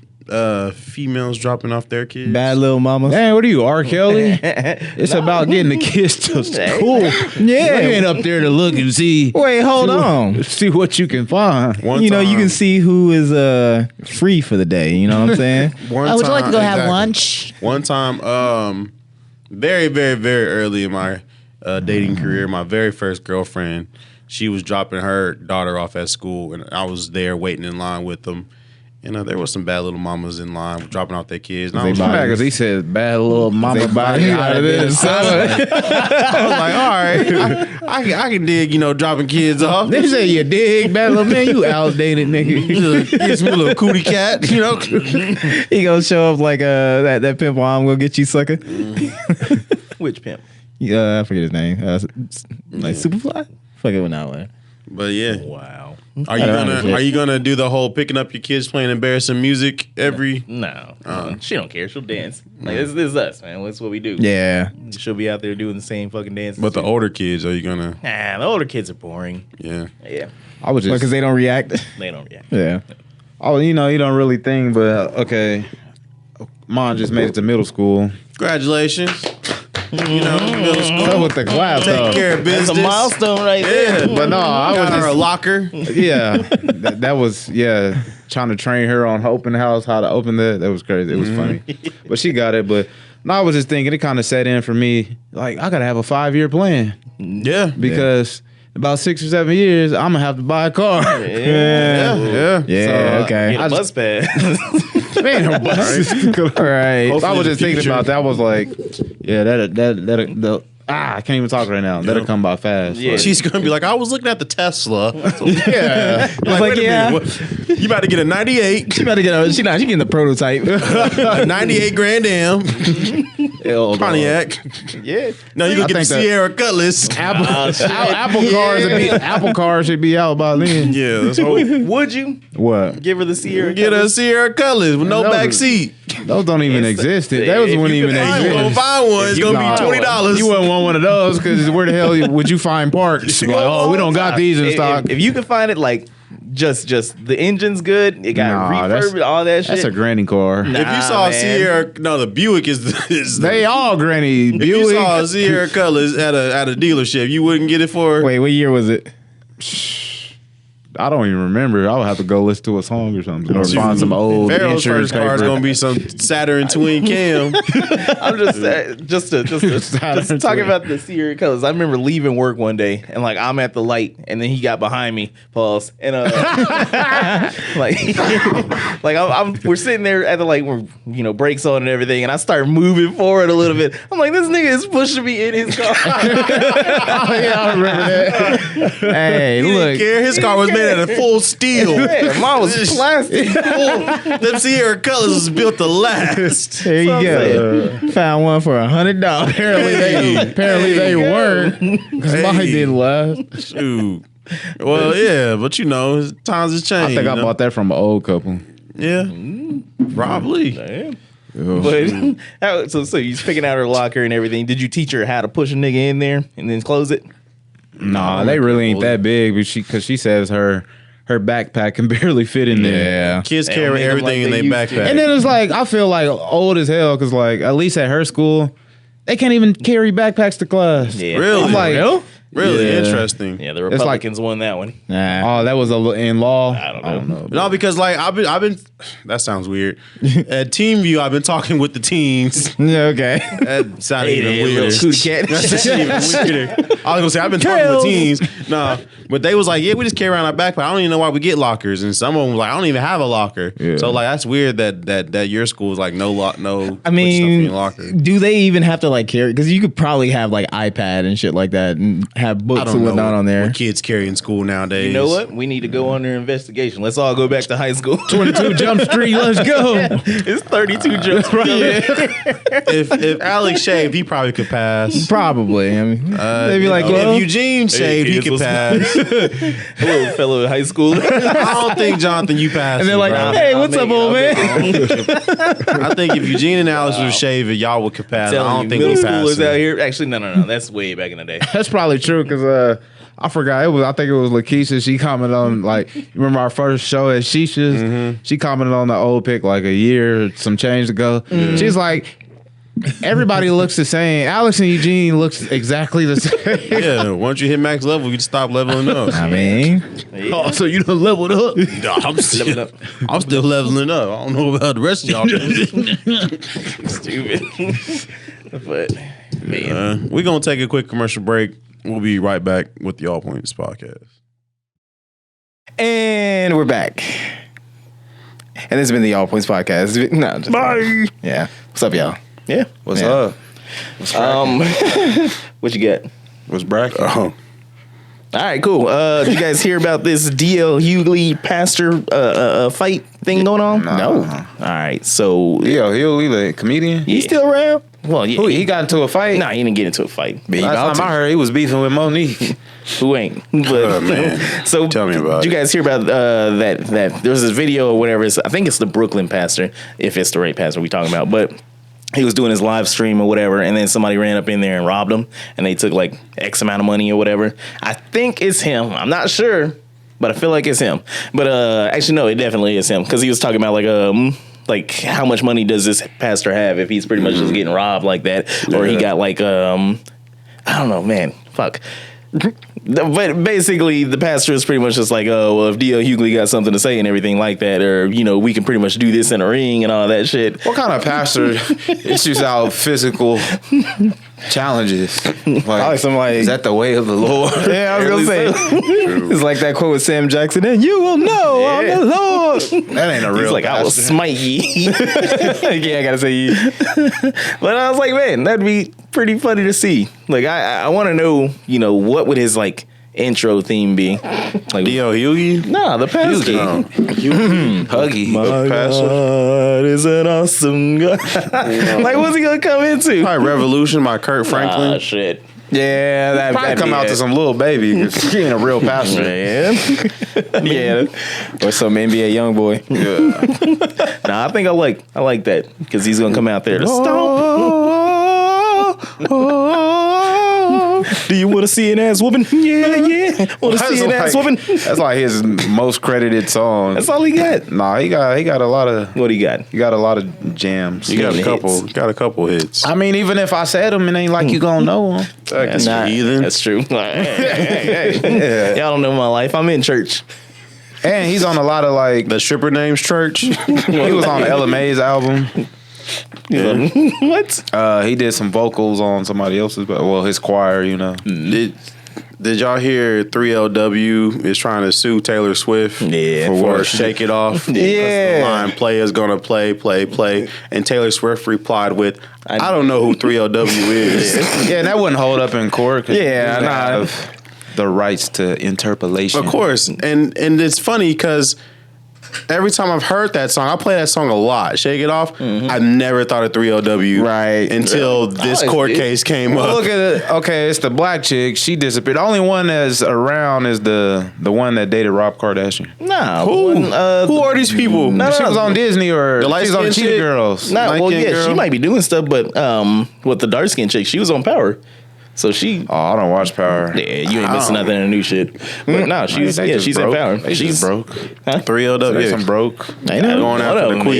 females dropping off their kids? Bad little mamas. Man, what are you, R. Kelly? It's about getting the kids to school. Yeah. You ain't up there to look and see. Wait, hold on. See what you can find. You can see who is free for the day. You know what I'm saying? Would you like to go have lunch? One time, very, very, very early in my dating career, my very first girlfriend, she was dropping her daughter off at school, and I was there waiting in line with them. And there was some bad little mamas in line dropping off their kids. And I was like, Because he said bad little mama body out of this. I was like, all right, I can dig, dropping kids off. They say you dig, bad little man. You outdated nigga. Get some little cootie cat, He gonna show up like that pimp I'm gonna get you sucker. Which pimp? Yeah, I forget his name. Like Superfly? Fuck it with that one. But yeah. Wow. Are you gonna do the whole picking up your kids playing embarrassing music every? No, she don't care. She'll dance. Like this is us, man. That's what we do. Yeah. She'll be out there doing the same fucking dance. But the older kids, are you gonna? Nah, the older kids are boring. Yeah. Yeah, I was just Because they don't react. they don't react. Yeah. Oh, you don't really think, but okay. Mine just made it to middle school. Congratulations. Middle school. So with the class, Take though. care of business. That's a milestone right there. But no, I was Got her a just, locker. yeah. That was trying to train her on open house, how to open that. That was crazy. It was funny, but she got it. But no, I was just thinking it kind of set in for me. Like I gotta have a 5-year plan Yeah. because. About 6 or 7 years, I'm gonna have to buy a car. Yeah. Yeah, okay. Get a bus pass. Man, a bus. Right. I was just thinking about that. I was like, yeah, I can't even talk right now. That'll come by fast. Yeah. She's gonna be like, I was looking at the Tesla. Yeah. Like, like, wait a yeah. minute, what? You about to get a 98, She about to get she getting the prototype. a 98 Grand Am, Pontiac. Yeah. No, you gonna get the think that- Sierra Cutlass. Apple cars should be out by then. Yeah, that's what. Would you What? give her the Sierra? Get a Sierra Cutlass with no No, back seat. Those don't even It's- exist. Those if wouldn't you even could find You gonna exist. buy one? It's gonna Nah. be $20. You wouldn't want one of those because where the hell would you find parts? Like, oh, we don't got these in stock. If you can find it, like just the engine's good. It got refurb, all that shit. That's a granny car. If you saw man. Sierra, no, the Buick is They all granny. if Buick. you saw Sierra Colors at a dealership, you wouldn't get it for. Wait, what year was it? I don't even remember. I would have to go listen to a song or something, or find some old Pharaoh's insurance first car is paper. gonna be some Saturn twin cam. I'm just talking about the Sierra colors. I remember leaving work one day and like I'm at the light and then he got behind me. Pause. And we're sitting there at the light, we're brakes on and everything, and I start moving forward a little bit. I'm like, this nigga is pushing me in his car. Oh yeah, I remember that. Hey, He didn't look. care. His car was made out of full steel. Man, mine was plastic. Them Sierra Colors was built to last. There you So go. Found one for $100. Apparently they weren't, because mine didn't last. Shoot. Well, yeah, but times have changed. I think I bought that from an old couple. Yeah, probably. Damn. But so you was picking out her locker and everything. Did you teach her how to push a nigga in there and then close it? Nah, they really ain't that big, but because she says her backpack can barely fit in there. Yeah. Kids They don't carry make 'em everything like in they their used to. backpack. And then it's like I feel like old as hell because like at least at her school they can't even carry backpacks to class. Yeah. Really? I'm like, Really Yeah. interesting. Yeah, the like- Republicans won that one. Nah. oh, that was in law. I don't know. No, because like I've been. That sounds weird. At Team View, I've been talking with the teens. Yeah, okay. That sounded even Hey, weirder. little cootie cat. That's even weirder. I was gonna say I've been talking with teens. No, but they was like, yeah, we just carry around our backpack. I don't even know why we get lockers, and some of them was like, I don't even have a locker. Yeah. So like that's weird that your school is like no lock, no. I put stuff in mean, your locker. do they even have to like carry? Because you could probably have like iPad and shit like that, and have I books don't and know whatnot on there. what kids carry in school nowadays. You know what? We need to go under investigation. Let's all go back to high school. 22 Jump Street, let's go. It's 32 jumps. If Alex shaved, he probably could pass. Probably. I mean, they'd be like, well, if Eugene shaved, he kids, could what's pass. Hello, fellow high school. I don't think Jonathan, you passed. and they're like, bro. hey, I'll what's make up, it, old I'll man? make it. I think if Eugene and Alex would shave it, y'all would pass. I Telling don't you, think middle we passed. schoolers out here. Actually, no. That's way back in the day. That's probably true because I forgot I think it was Lakeisha. She commented on like you remember our first show at Shisha's. Mm-hmm. She commented on the old pic like a year or some change ago. She's like. Everybody looks the same. Alex and Eugene looks exactly the same. Yeah, once you hit max level, you just stop leveling up. I mean, Oh, so you done leveled up? No, I'm still leveling up. I don't know about the rest of y'all. Stupid. But man, We're going to take a quick commercial break. We'll be right back with the All Points podcast. and we're back. And this has been the All Points Podcast. No, just bye. Yeah. What's up, y'all? yeah. What's Yeah. up? What you get? What's bracket? Oh, All right, cool. Did you guys hear about this DL Hughley pastor fight thing going on? No. All right, so Yeah, he'll leave a comedian. he's still around. Well, yeah, Who, he got into a fight? Nah, he didn't get into a fight. Last time I heard he was beefing with Monique. Who ain't? But man. so Tell me about did you guys hear about that there was this video or whatever? I think it's the Brooklyn pastor, if it's the right pastor we talking about, but. He was doing his live stream or whatever, and then somebody ran up in there and robbed him, and they took like X amount of money or whatever. I think it's him. I'm not sure, but I feel like it's him. But actually, no, it definitely is him because he was talking about like how much money does this pastor have if he's pretty much just getting robbed like that, or he got like I don't know, man, fuck. But basically, the pastor is pretty much just like, oh, well, if D.L. Hughley got something to say and everything like that, or, we can pretty much do this in a ring and all that shit. What kind of pastor issues out physical challenges? Like, somebody- is that the way of the Lord? Yeah, I was gonna say. It's like that quote with Sam Jackson. And you will know I'm the Lord. That ain't a real He's like, I will pastor. smite ye. Yeah, I gotta say you. But I was like, man, that'd be pretty funny to see. Like, I want to know, what would his, like, intro theme be? Like, D.L. Hughie? nah, the pastor. Huggy. My God is an awesome God. Like, what's he gonna come into? Probably Revolution by Kurt Franklin. Ah, shit. Yeah, that Probably come out to some little baby because he ain't a real pastor. Man. Yeah, or some NBA young boy. Nah, I think I like that because he's gonna come out there to stomp. Do you want to see an ass whooping? Yeah. Want to see an ass whooping? That's like his most credited song. That's all he got. Nah, he got a lot of. What he got? He got a lot of jams. You got a Hits. couple. Got a couple hits. I mean, even if I said them, it ain't like you gonna know them. That's heathen. That's true. Hey. Y'all don't know my life. I'm in church. And he's on a lot of like. The stripper names Church. He was on Ella Mae's album. What? He did some vocals on somebody else's, but well, his choir, you know. Did y'all hear 3LW is trying to sue Taylor Swift for Shake It Off? Yeah. The line play is gonna play. And Taylor Swift replied with, I don't know who 3LW is. Yeah, and that wouldn't hold up in court. Yeah, nah. nah. Have the rights to interpolation. Of course. And it's funny because every time I've heard that song, I play that song a lot. Shake It Off. I never thought of 3LW until this court case came up. Look at it. Okay, it's the black chick. She disappeared. The only one that's around is the one that dated Rob Kardashian. Nah. Who are these people? She was on Disney or The she was on light-skinned Cheetah chick? Girls. Nah, well, Light-skinned yeah, girl? she might be doing stuff, but with the dark skinned chick, she was on Power. So she, Oh, I don't watch Power. yeah, you ain't missing nothing in the new shit. But no, she's They just she's broke. in Power. They She's just broke. 3LW. They some broke. I know, Going one after of the them queen.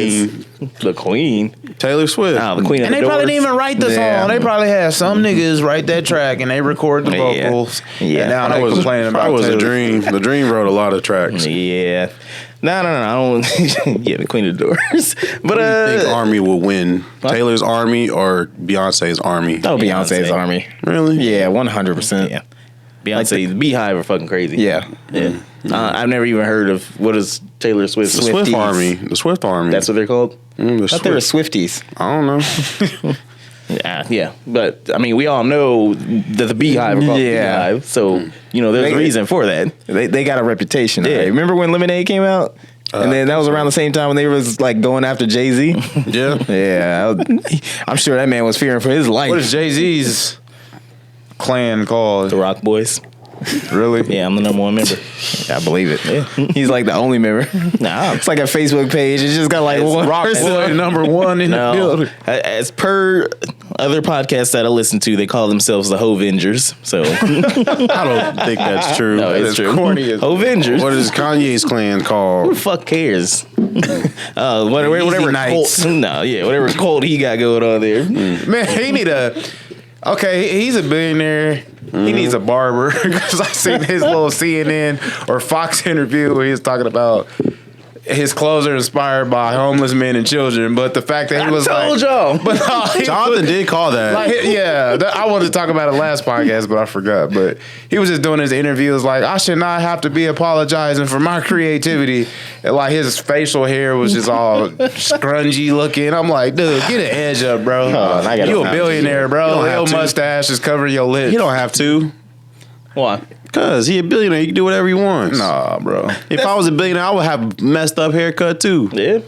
is The queen. Taylor Swift. Nah, the queen. And they probably didn't even write the Yeah. song. They probably had some niggas write that track and they record the Yeah. vocals. Yeah. And now That they was complaining about a Taylor. dream. The Dream wrote a lot of tracks. Yeah. No, I don't. Yeah, the Queen of the Doors. But I think Army will win. Taylor's Army or Beyonce's Army? Oh, Beyonce's Beyonce. Army. Really? Yeah, 100%. yeah, Beyonce's Beehive are fucking crazy. Yeah. yeah. I've never even heard of what is Taylor Swift's The Swift Swifties. Army. The Swift Army. That's what they're called. The I thought they were Swift. Swifties. I don't know. Yeah. But I mean, we all know that the Beehive are called Yeah. Beehive, so there's a reason for that. They got a reputation. Yeah. Yeah. Remember when Lemonade came out? And then that was around the same time when they was like going after Jay-Z. Yeah. Yeah. I'm sure that man was fearing for his life. What is Jay-Z's clan called? The Rock Boys. Really? Yeah, I'm the number one member. I believe it. He's like the only member. Nah, It's like a Facebook page. It's just got like one Rock person. Boy number one in the no. building. As per other podcasts that I listen to, they call themselves the Hovengers. So I don't think that's true. no, it's true. Hovengers. What is Kanye's clan Who called? the fuck cares? Whatever cult, Nights. whatever cult he got going on there. Man, he need a. Okay, he's a billionaire. He needs a barber because I seen his little CNN or Fox interview where he was talking about his clothes are inspired by homeless men and children, but the fact that he was told like, y'all. but no, he Jonathan did call that. like, yeah, I wanted to talk about it last podcast, but I forgot. But he was just doing his interviews like, I should not have to be apologizing for my creativity. And like his facial hair was just all scrungy looking. I'm like, dude, get an edge up, bro. I gotta You a find billionaire, bro. You don't Little have to. mustache is covering your lips. You don't have to. Why? Cause he a billionaire. You can do whatever he wants. Nah, bro. If I was a billionaire, I would have messed up haircut too. Yeah.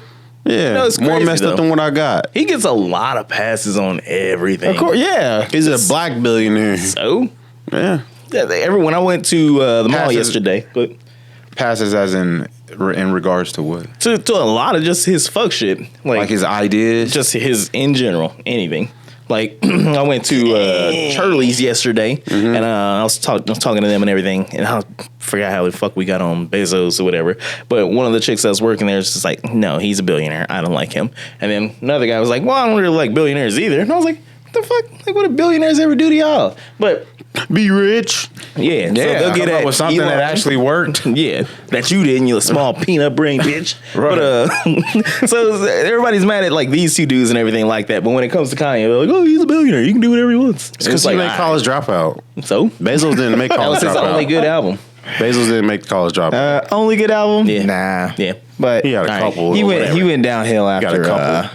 Yeah. No, it's more crazy, messed up though. than what I got. He gets a lot of passes on everything. Of course, yeah. He's a black billionaire. So, Yeah. when I went to the mall Passes. yesterday, but Passes as in regards to what? to a lot of just his fuck shit. Like his ideas? just his in general, anything. Like I went to Charlie's yesterday, and I was talking to them and everything, and I forgot how the fuck we got on Bezos or whatever. But one of the chicks that was working there was just like, no, he's a billionaire. I don't like him. And then another guy was like, well, I don't really like billionaires either. And I was like, what the fuck? Like, what do billionaires ever do to y'all? But Be rich. yeah, so Yeah, they'll get come up at with something Elon. that actually worked. Yeah, that you didn't, you small peanut brain bitch. Right. But so everybody's mad at like these two dudes and everything like that. But when it comes to Kanye, they're like, "Oh, he's a billionaire. You can do whatever he wants." It's because he made College Dropout. So Bezos didn't make that was College his only Dropout. good album. Bezos didn't make College Dropout. Only good album? Yeah. Nah. Yeah, But He had a All right. couple. he or went whatever. downhill got a after couple.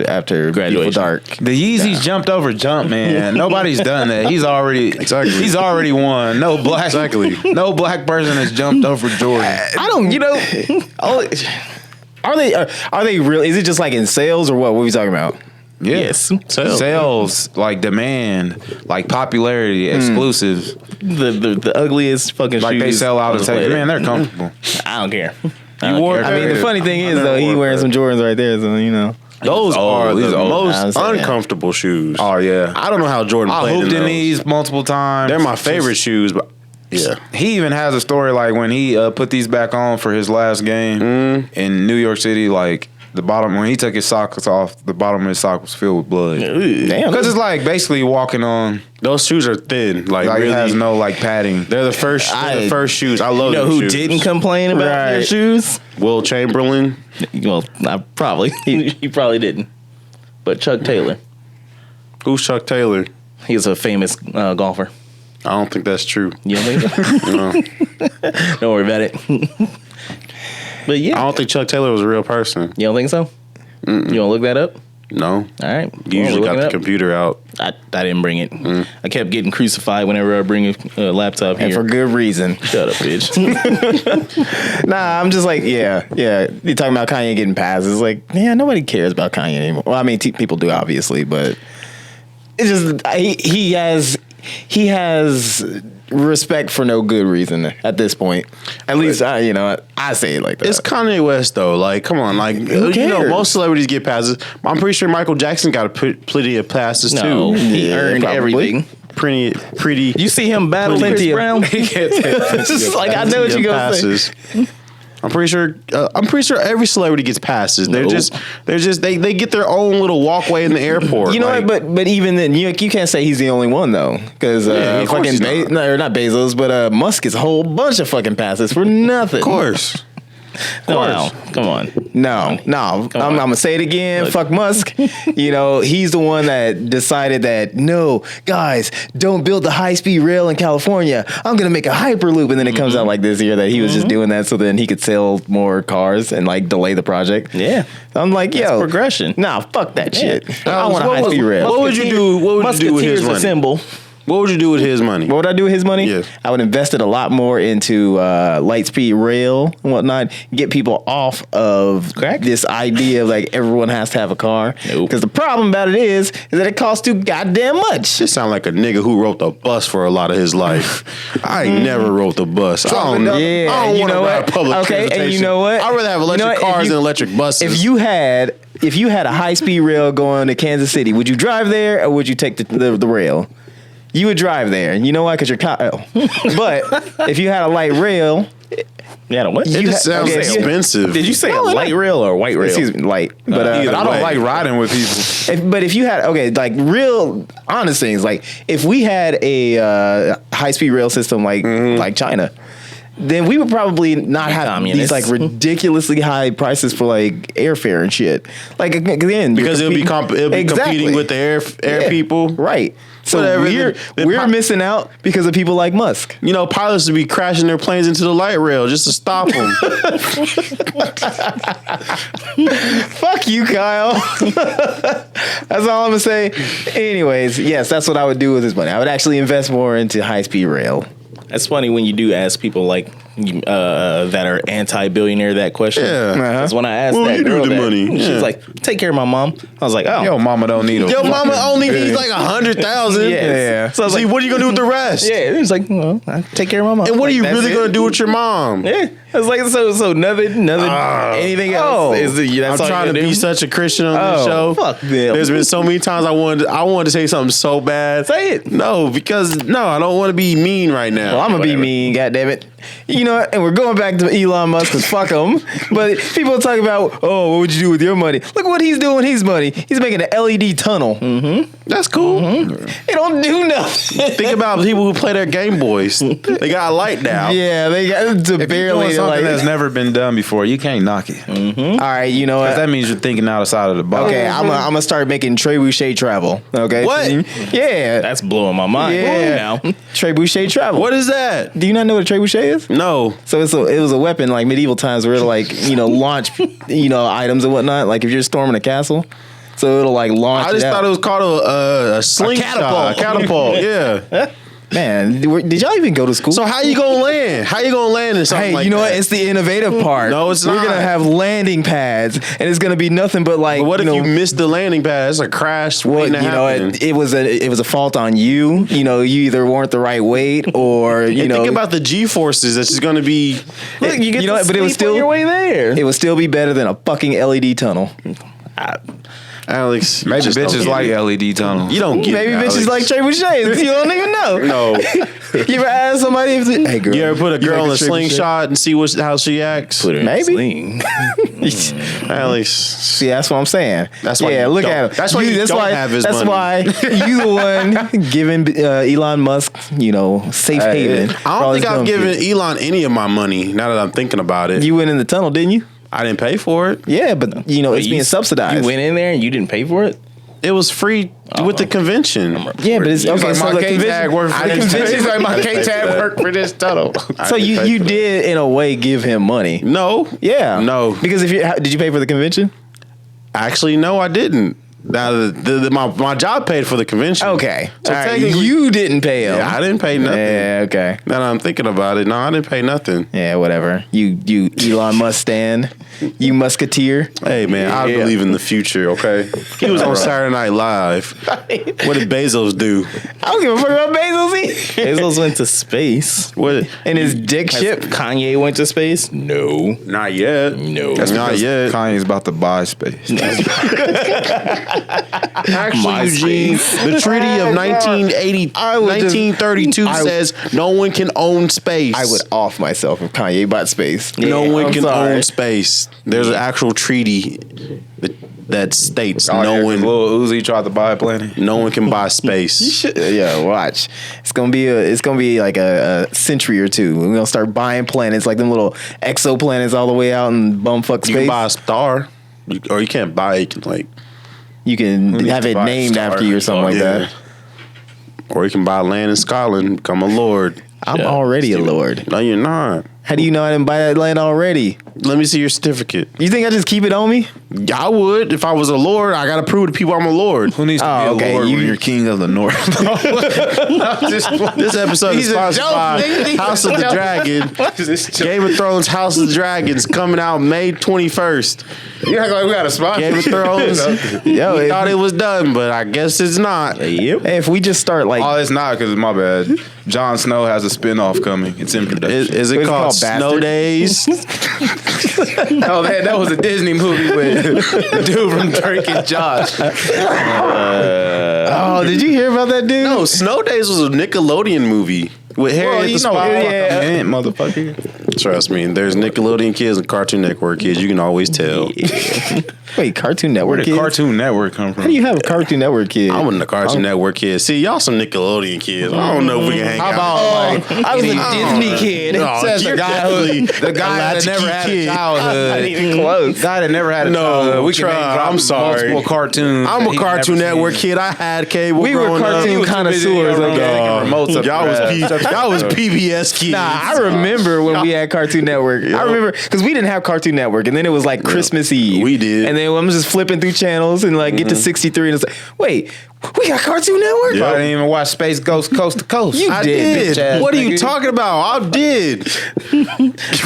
after Graduation. Beautiful Dark. The Yeezys jumped over Jump, man. Nobody's done that. He's already He's already won. No black no black person has jumped over Jordan. I don't, are they real? Is it just like in sales or what? What are we talking about? Yeah. Yes. Sales, like demand, like popularity, exclusives. The ugliest fucking Like shoes. they sell out on and the say, planet. man, they're comfortable. I don't care. You wore I mean, the funny thing is never though, he wore wearing some Jordans right there, so Those are These the old. most I'm saying. uncomfortable shoes. Oh yeah, I don't know how Jordan I played hooped in those. these multiple times. They're my favorite shoes, but yeah. He even has a story like when he put these back on for his last game in New York City. Like the bottom when he took his socks off, the bottom of his sock was filled with blood. Damn. Because it's like basically walking on. Those shoes are thin. Like Like really, it has no like padding. they're the first shoes. I love You know them who shoes. didn't complain about their Right. shoes? Will Chamberlain. Well, probably. He probably didn't. But Chuck Taylor. Who's Chuck Taylor? He's a famous golfer. I don't think that's true. You don't think so? No. Don't worry about it. But I yeah. don't think Chuck Taylor was a real person. You don't think so? You want to look that up? No. All right. You usually Look got it the up. computer out. I didn't bring it. I kept getting crucified whenever I bring a laptop here. And for good reason. Shut up, bitch. Nah, I'm just like, yeah. You're talking about Kanye getting passed. It's like, yeah, nobody cares about Kanye anymore. Well, I mean, people do, obviously, but it's just, he has respect for no good reason at this point. At least, I say it like that. It's Kanye West though. Like, come on. Like, you know, cares? most celebrities get passes. I'm pretty sure Michael Jackson got plenty of passes No, too. he Yeah, earned probably. everything. Pretty. You see him battle Chris Plenty of- Brown? It's just like, I know what you're going to say. passes. I'm pretty sure every celebrity gets passes. They're No. just they get their own little walkway in the airport. You know like, what? But even then, you can't say he's the only one though, because Yeah, of course fucking he's not. not Bezos, but Musk gets a whole bunch of fucking passes for nothing. Of course. Wow, come on. No. I'm gonna say it again. Look. Fuck Musk. He's the one that decided that no, guys, don't build the high speed rail in California. I'm gonna make a hyperloop, and then it comes out like this year that he was just doing that so then he could sell more cars and like delay the project. Yeah. I'm like, yo, progression. Nah, fuck that shit. I Alex, want a what high was- speed rail. what would you do? What would you do with his Musketeers a money? symbol. What would you do with his money? What would I do with his money? Yeah. I would invest it a lot more into light speed rail and whatnot. Get people off of this idea of like everyone has to have a car. Nope. Because the problem about it is that it costs too goddamn much. This sound like a nigga who wrote the bus for a lot of his life. I ain't never wrote the bus. I don't know. Yeah, I don't you want to know ride what? public Okay, and transportation. you know what? I'd rather have You know electric what? If cars you- than electric buses. If you had a high speed rail going to Kansas City, would you drive there or would you take the rail? You would drive there. You know why? Because you're Kyle. But if you had a light rail, Yeah, what? it just sounds okay, expensive. Did you say No, a light rail or a white rail? excuse me, light. But either I don't way. like riding with people. But if you had like real honest things, like if we had a high speed rail system like China, then we would probably not have Communists. these like ridiculously high prices for like airfare and shit. Like again, because it'll be competing with the air Yeah, people. right? So Whatever, we're missing out because of people like Musk. You know, pilots would be crashing their planes into the light rail just to stop them. Fuck you, Kyle. That's all I'm gonna say. Anyways, yes, that's what I would do with this money. I would actually invest more into high speed rail. That's funny when you do ask people like that are anti-billionaire that question. Yeah. Because when I asked What that do you do girl with the that, money? she's Yeah. like, "Take care of my mom." I was like, "Oh, Yo, mama don't need a Your mama fucking- only needs like 100,000. Yeah. So I was See, like, what are you gonna do with the rest? yeah." It was like, "Well, I take care of my mom." And what are Like, you that's really it. gonna do with your mom? Yeah, I was like, so nothing, anything else. Is I'm that's all trying you to do? be such a Christian on this Oh, show. fuck them. There's been so many times I wanted to say something so bad. Say it. No, because I don't want to be mean right now. Well, I'm gonna be mean, goddammit. You know what? And we're going back to Elon Musk because fuck him. But people talk about, oh, what would you do with your money? Look what he's doing with his money. He's making an LED tunnel. That's cool. It don't do nothing. Think about people who play their Game Boys. They got a light now. Yeah, they got to If you're barely doing something like. that's never been done before, you can't knock it. All right, you know 'Cause what? that means you're thinking outside of the box. Okay, I'm gonna start making Trebuchet travel. Okay, What? Yeah, That's blowing my mind. yeah. Now. Trebuchet travel. What is that? Do you not know what a trebuchet is? No. So it was a weapon like medieval times where it'll like launch items and whatnot. Like if you're storming a castle, so it'll like launch. I just thought it was called a slingshot. A catapult. Yeah. Man, did y'all even go to school? So how you gonna land? How you gonna land in something hey, like you know that? what? It's the innovative part. No, it's We're not. gonna have landing pads, and it's gonna be nothing but like. But what if know, you missed the landing pad? It's a crash Well, waiting to you know, happen. it was a fault on you. You know, you either weren't the right weight, or you And know, think about the G forces that's just gonna be. Look, you get you know to what, but it was sleep on still your way there. it would still be better than a fucking LED tunnel. Alex, Maybe just don't bitches get like it. LED tunnels. You don't get Maybe it, bitches Alex. like trebuchets. You don't even know. No. You ever ask somebody if they, hey girl, You ever put a girl like in a trebuchet? slingshot and see how she acts? Put her in a Maybe. sling. Alex. See, that's what I'm saying. That's why yeah, you look don't- at him. that's why you that's don't why, have his That's money. why you the one giving Elon Musk, safe haven. for I all don't his think I've dumb given shit. Elon any of my money now that I'm thinking about it. You went in the tunnel, didn't you? I didn't pay for it. Yeah, but it's being subsidized. You went in there and you didn't pay for it? It was free with the convention. Yeah, but it's okay. like, So my the K tag convention, worked for the this. convention. He's like, my K tag worked for this tunnel. So you did in a way give him money. No. Yeah. No. Because did you pay for the convention? Actually, no, I didn't. Now, my job paid for the convention. Okay. So All right, technically- you didn't pay him. Yeah, I didn't pay nothing. Yeah. Okay. Now that I'm thinking about it, no, I didn't pay nothing. Yeah. Whatever. You Elon Musk stan. You musketeer. Hey, man, I Yeah. believe in the future, okay? He was on Saturday Night Live. What did Bezos do? I don't give a fuck about Bezos either. Bezos went to space. What? And his dick Has ship. Kanye went to space? No. Not yet. No. That's not yet. Kanye's about to buy space. Actually, Eugene, the treaty of 1932 says no one can own space. I would off myself if Kanye bought space. No one I'm can sorry. own space. There's an actual treaty that states Oh, no yeah, one, 'cause Lil Uzi tried to buy a planet. no one can buy space. Yeah, watch. It's gonna be like a century or two. We're gonna start buying planets, like them little exoplanets all the way out in bumfuck You can space. buy a star, or you can't buy it. You can You can needs have to it buy a named star? after you or something like yeah. that. Or you can buy land in Scotland, become a lord. I'm already a lord. No, you're not. How do you know I didn't buy that land already? Let me see your certificate. You think I just keep it on me? I would if I was a lord. I gotta prove to people I'm a lord. Who needs to Oh, be a okay, lord you- when you're king of the north? This episode is sponsored by House of the Dragon. Game of Thrones House of the Dragons coming out May 21st. You act like we got a spot. Game of Thrones. Yo, We if, thought it was done, but I guess it's not. Yep. hey, if we just start like Oh, it's not because my bad. Jon Snow has a spinoff coming. It's in production. Is it What's it called called, Snow Bastard? Days? Oh, that was a Disney movie with the dude from Drake and Josh. oh, did you hear about that dude? No, Snow Days was a Nickelodeon movie with Harriet the Spy. yeah, motherfucker. Trust me, there's Nickelodeon kids and Cartoon Network kids. You can always tell. Wait, Cartoon Where Network did kids? Cartoon Network come from? How do you have a Cartoon Network kid? I'm a Cartoon Network kid. See, y'all some Nickelodeon kids. I don't know if we can hang out. I was a Disney kid. No, Says you're the guy definitely the guy that latchkey never had a kid. Not childhood. even close. Guy that never had a No, childhood. We try. can name drop I'm sorry. multiple cartoons. I'm that a he's Cartoon never Network seen. kid. I had cable We were growing cartoon up. connoisseurs. Getting Okay. remotes up Y'all your was ass. y'all was PBS kids. Nah, I remember when we had Cartoon Network. I remember because we didn't have Cartoon Network, and then it was like Christmas Eve. We did. and then I'm just flipping through channels and like get to 63, and it's like, wait, we got Cartoon Network. I didn't even watch Space Ghost Coast to Coast. You I did, did. bitch ass What are you nigga. talking about? I did.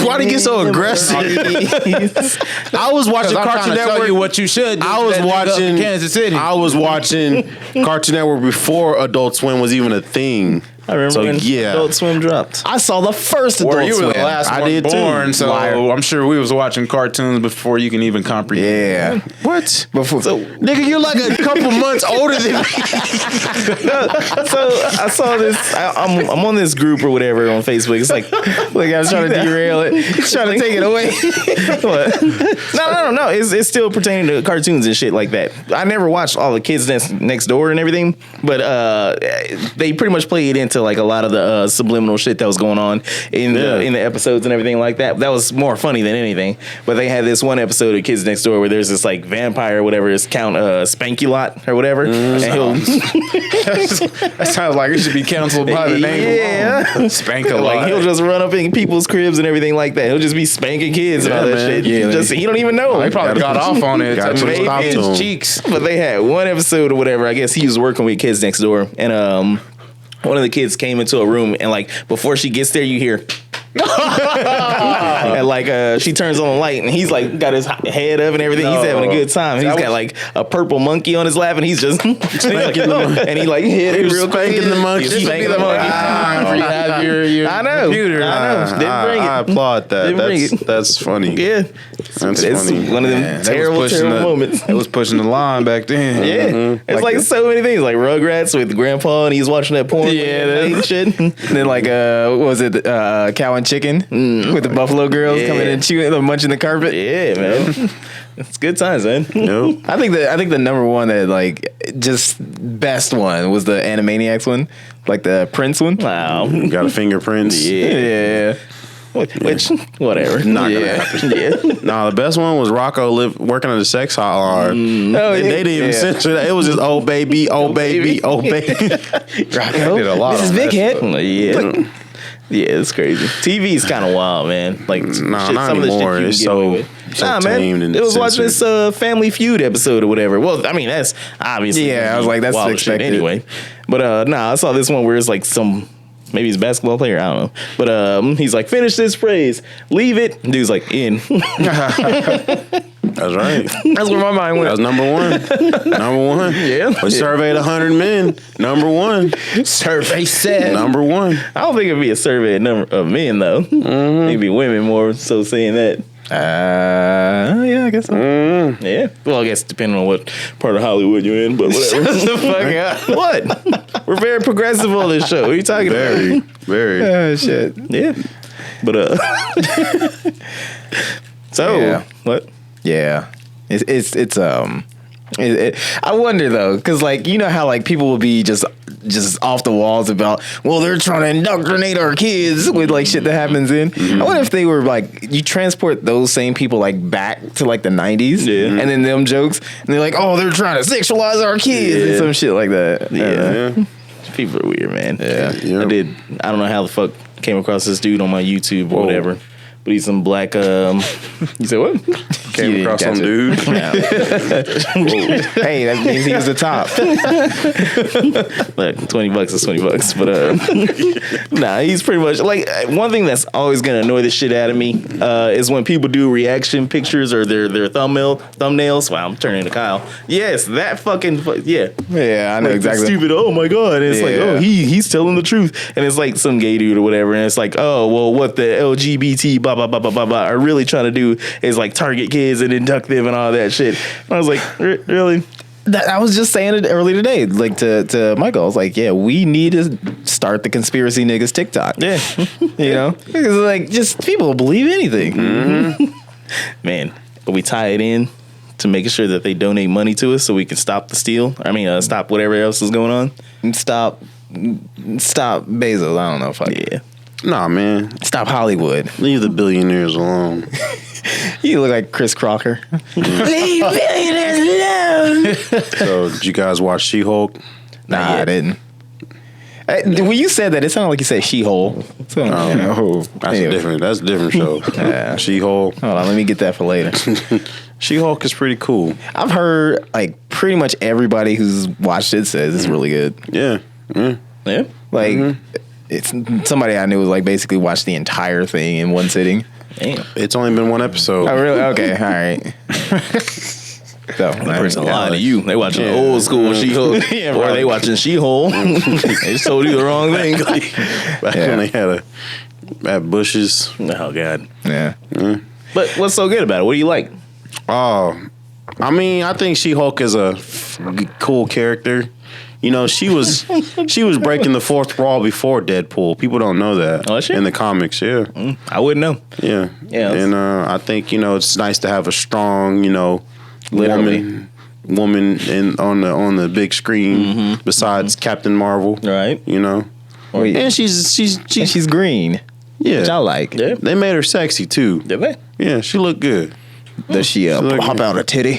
Why did you get so aggressive? I was watching I'm trying Cartoon to tell Network. you what you should do. I was That nigga up in watching Kansas City. I was watching Cartoon Network before Adult Swim was even a thing. I remember So, when yeah. Adult Swim dropped. I saw the first Adult Or you were Swim. the last I one did too. born, so Liar. I'm sure we was watching cartoons before you can even comprehend. Yeah. What? Before, Nigga, you're like a couple months older than me. So I saw this. I'm on this group or whatever on Facebook. It's like, like I was trying to derail it. He's trying to take it away. what? No. It's still pertaining to cartoons and shit like that. I never watched all the Kids Next Door and everything, but they pretty much played into like a lot of the subliminal shit that was going on in the episodes and everything like that. That was more funny than anything. But they had this one episode of Kids Next Door where there's this like vampire or whatever, is Count Spanky-Lot or whatever, and he'll That sounds like it should be canceled by the name alone. Spank a lot. like he'll just run up in people's cribs and everything like that. He'll just be spanking kids and all that man. shit. Yeah, just he don't even know. They probably got off on it. Gotta touching stop his to him. cheeks. But they had one episode or whatever. I guess he was working with Kids Next Door, and one of the kids came into a room, and like before she gets there, you hear. And like she turns on the light and he's like got his head up and everything. He's having a good time. And he's got like a purple monkey on his lap and he's just and he like hit it real quick. Spanking the monkey. He's spanking the monkey. You have your I know. computer. Didn't bring it. I applaud that. Didn't bring it. That's funny. Yeah. That's It's funny. one of them Man, terrible moments. It was pushing the line back then. Yeah, it's like so many things, like Rugrats with Grandpa and he's watching that porn. Yeah, and shit. And then like what was it Cow and Chicken with the Buffalo Girls Yeah. coming and chewing, munching the carpet. Yeah, man, it's good times, man. Nope. I think the number one that like just best one was the Animaniacs one, like the Prince one. Wow. You got a fingerprints. Yeah. Which whatever. Not gonna yeah. happen. Yeah. No, the best one was Rocco working at the sex hotline. Oh, They didn't even censor that. It was just oh baby, oh baby, oh baby. Rocco. Did a lot This is on Big that Head. Yeah. Yeah, it's crazy. TV's kind of wild, man. Like Nah, shit, not some of the shit anymore. you It's can get away with. so tamed and It was watching this censored. Family Feud episode or whatever. Well, I mean that's obviously Yeah, I was like, that's wild shit expected. anyway. But I saw this one where it's like maybe he's a basketball player, I don't know. But he's like, finish this phrase, leave it. And dude's like, in. That's right. That's where my mind That was went. number one. Number one. Yeah. We surveyed 100 men. Number one. Survey said. Number one. I don't think it'd be a survey of men though. It'd be women more so saying that. Yeah, I guess so. Yeah. Well, I guess depending on what part of Hollywood you're in, but whatever. Fuck up. What? We're very progressive on this show. What are you talking Very, very. Oh shit. about? Yeah. But so Yeah. what? Yeah, it's I wonder though, because like you know how like people will be just off the walls about, well, they're trying to indoctrinate our kids with like shit that happens in. I wonder if they were like, you transport those same people like back to like the 90s, Yeah. and then them jokes, and they're like, oh, they're trying to sexualize our kids and Yeah. some shit like that. Yeah. People are weird, man. Yeah. Yeah. I don't know how the fuck came across this dude on my YouTube or whatever. But he's some black you said what? Came You across didn't some catch dude. Hey, that means he was the top. Look, $20 is $20, but nah, he's pretty much like one thing that's always gonna annoy the shit out of me is when people do reaction pictures or their thumbnails. Wow, I'm turning to Kyle. Yes, that fucking yeah. Yeah, I know Like, exactly. Stupid. Oh my god! And it's like, Yeah. oh, he's telling the truth, and it's like some gay dude or whatever, and it's like, oh well, what the LGBT blah blah blah blah blah blah are really trying to do is like target kids and induct them and all that shit. And I was like, really? I was just saying it earlier today, like to Michael. I was like, yeah, we need to start the conspiracy niggas TikTok. Yeah, You know, because like just people believe anything. man. But we tie it in to making sure that they donate money to us so we can stop the steal. I mean, stop whatever else is going on. Stop Bezos. I don't know. Fuck. Yeah. Nah, man. Stop Hollywood. Leave the billionaires alone. You look like Chris Crocker. Leave billionaires alone. So, did you guys watch She-Hulk? Nah, I didn't. When you said that, it sounded like you said She-Hole. So, That's a different show. Yeah. She-Hulk. Hold on, let me get that for later. She-Hulk is pretty cool. I've heard like pretty much everybody who's watched it says it's really good. Yeah. Yeah. Yeah. Like it's somebody I knew was like basically watched the entire thing in one sitting. Damn. It's only been one episode. Oh really? Okay, all right. So That person lying to you. They watching old school She-Hulk, Yeah, or right. they watching She-Hole. They just told you the wrong thing. Back when they had bushes. Oh god. Yeah. But what's so good about it? What do you like? Oh, I mean, I think She-Hulk is a cool character. You know, she was breaking the fourth wall before Deadpool. People don't know that. Oh, is she? In the comics, yeah. I wouldn't know. Yeah. Yeah, And I think, you know, it's nice to have a strong, you know, woman on the big screen besides Captain Marvel. Right. You know. Wait, And and she's green, yeah. which I like. Yeah. They made her sexy too. Did they? Yeah, she looked good. Does she look pop good. out a titty?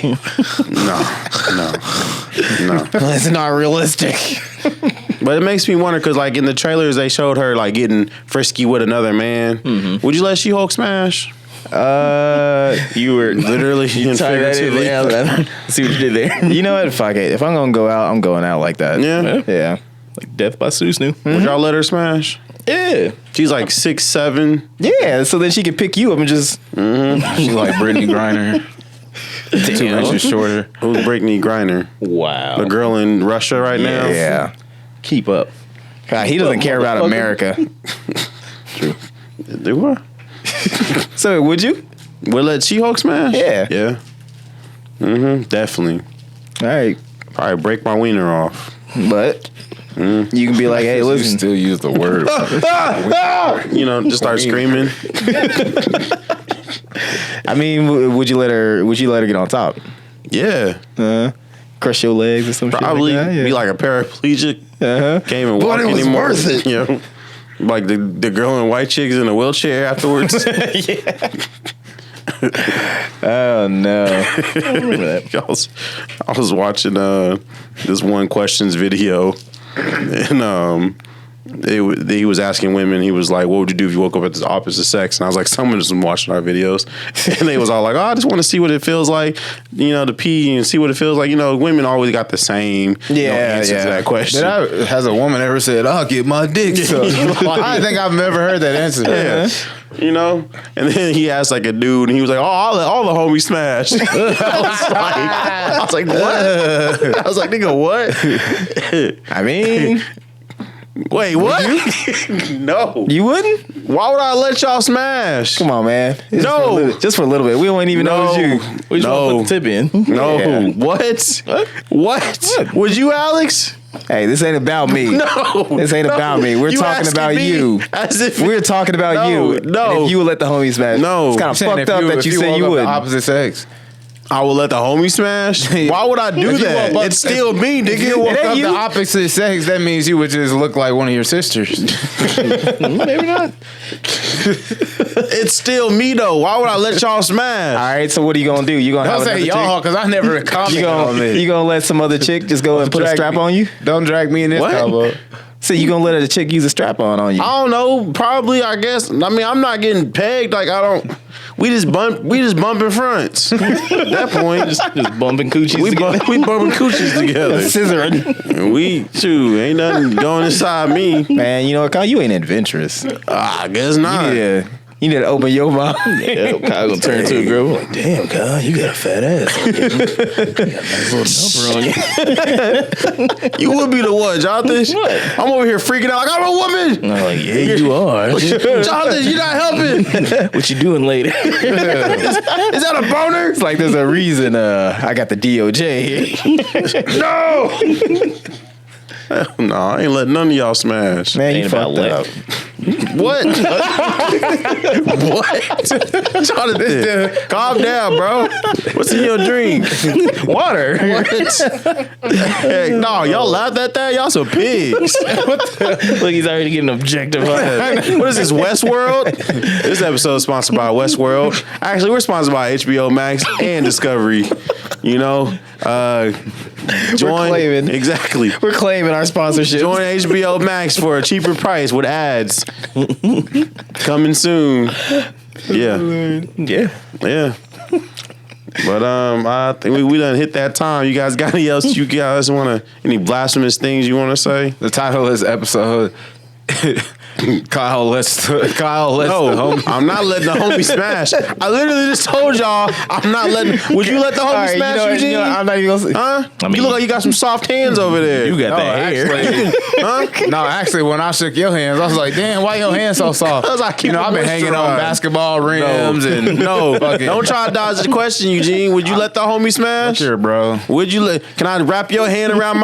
No. It's not realistic. But it makes me wonder because, like, in the trailers, they showed her like getting frisky with another man. Would you let She-Hulk smash? You were Literally and tie that in figuratively. there. Man. See what you did there. You know what? Fuck it. If I'm gonna go out, I'm going out like that. Yeah. Yeah. Like Death by Susnu. Would y'all let her smash? Yeah. She's like 6'7". Yeah, so then she could pick you up and just. She like Brittany Griner. 2 inches shorter. Who's Brittany Griner? Wow. The girl in Russia right now? Yeah. Keep up. God, he doesn't care about America. They were. So would you? We'll let She-Hulk smash? Yeah. Yeah. Definitely. All right, Probably break my wiener off. but you can be like, hey, You listen. still use the word. You know, just start screaming. I mean, would you let her get on top? Yeah. Crush your legs or some Probably shit like that? Yeah. be like a paraplegic. Uh-huh. Can't even walk it was anymore. worth it. You know? Like the girl in white chicks in a wheelchair afterwards. Oh no. I was watching this one questions video, and he was asking women. He was like, "What would you do if you woke up at the opposite sex?" And I was like, "Someone just been watching our videos," and they was all like, "Oh, I just want to see what it feels like, you know, to pee and see what it feels like." You know, women always got the same answer to that question. Has a woman ever said, "I'll get my dick sucked"? I think I've never heard that answer. Yeah. You know, and then he asked like a dude, and he was like, "Oh, all the homies smash." I was like, "What?" I was like, "Nigga, what?" I mean, Wait, what? No. you wouldn't? Why would I let y'all smash? Come on, man. No. Just for a little bit. We don't even know No. it's you. We just want to put the tip in. No. Yeah. What? Would you, Alex? Hey, this ain't about me. No. This ain't about me. We're You talking asking about me you. As if We're talking about No, you. no. And if you would let the homie smash. No. It's kind of Saying fucked if up that if you said woke you up the would. opposite sex. I would let the homie smash. Why would I do that? woke up- It's still me, If you nigga. woke up you. the opposite sex, that means you would just look like one of your sisters. Maybe not. It's still me though. Why would I let y'all smash? All right, so what are you going to do? You going to Don't have say another y'all, because I never chick? commented on You this. going to let some other chick just go and put a drag strap me. on you? Don't drag me in this What? combo. So you going to let a chick use a strap on you? I don't know. Probably, I guess. I mean, I'm not getting pegged. Like I don't. We just bumping fronts. At that point, Just bumping coochies we together. bumping coochies together. Scissoring. And we ain't nothing going inside me. Man, you know what, Kyle? You ain't adventurous. I guess not. You need to open your mouth. Yeah, Kyle gonna turn to a girl. Like, damn, Kyle, you got a fat ass. You got a nice little number on you. You would be the one, Jonathan. What? I'm over here freaking out like I'm a woman. And I'm like, yeah, you are. Jonathan, you're not helping. What you doing later? Is that a boner? It's like there's a reason I got the DOJ here. No. No, I ain't letting none of y'all smash. Man, you Ain't about fucked up. What? What? Jonathan, calm down, bro. What's in your drink? Water. What? Hey, no, y'all laughed at that? Y'all some pigs. Look, he's already getting objectified. What is this, Westworld? This episode is sponsored by Westworld. Actually, we're sponsored by HBO Max and Discovery. You know, join. claiming. Exactly. We're claiming our sponsorship. Join HBO Max for a cheaper price with ads. Coming soon. Yeah. Yeah. Yeah. But I think we done hit that time. You guys got any else you guys any blasphemous things you want to say? The title of this episode, Kyle lets the homie. I'm not letting the homie smash. I literally just told y'all I'm not letting. Would you let the homie All right, smash, Eugene? I'm not even gonna say. Huh? I mean- you look like you got some soft hands over there. You got that hair. Huh? No, actually, when I shook your hands, I was like, "Damn, why your hands so soft?" I was like, You know, I've been hanging on moisturized. basketball rims and fucking. Don't try to dodge the question, Eugene. Would you let the homie smash? Sure, bro. Would you let? Can I wrap your hand around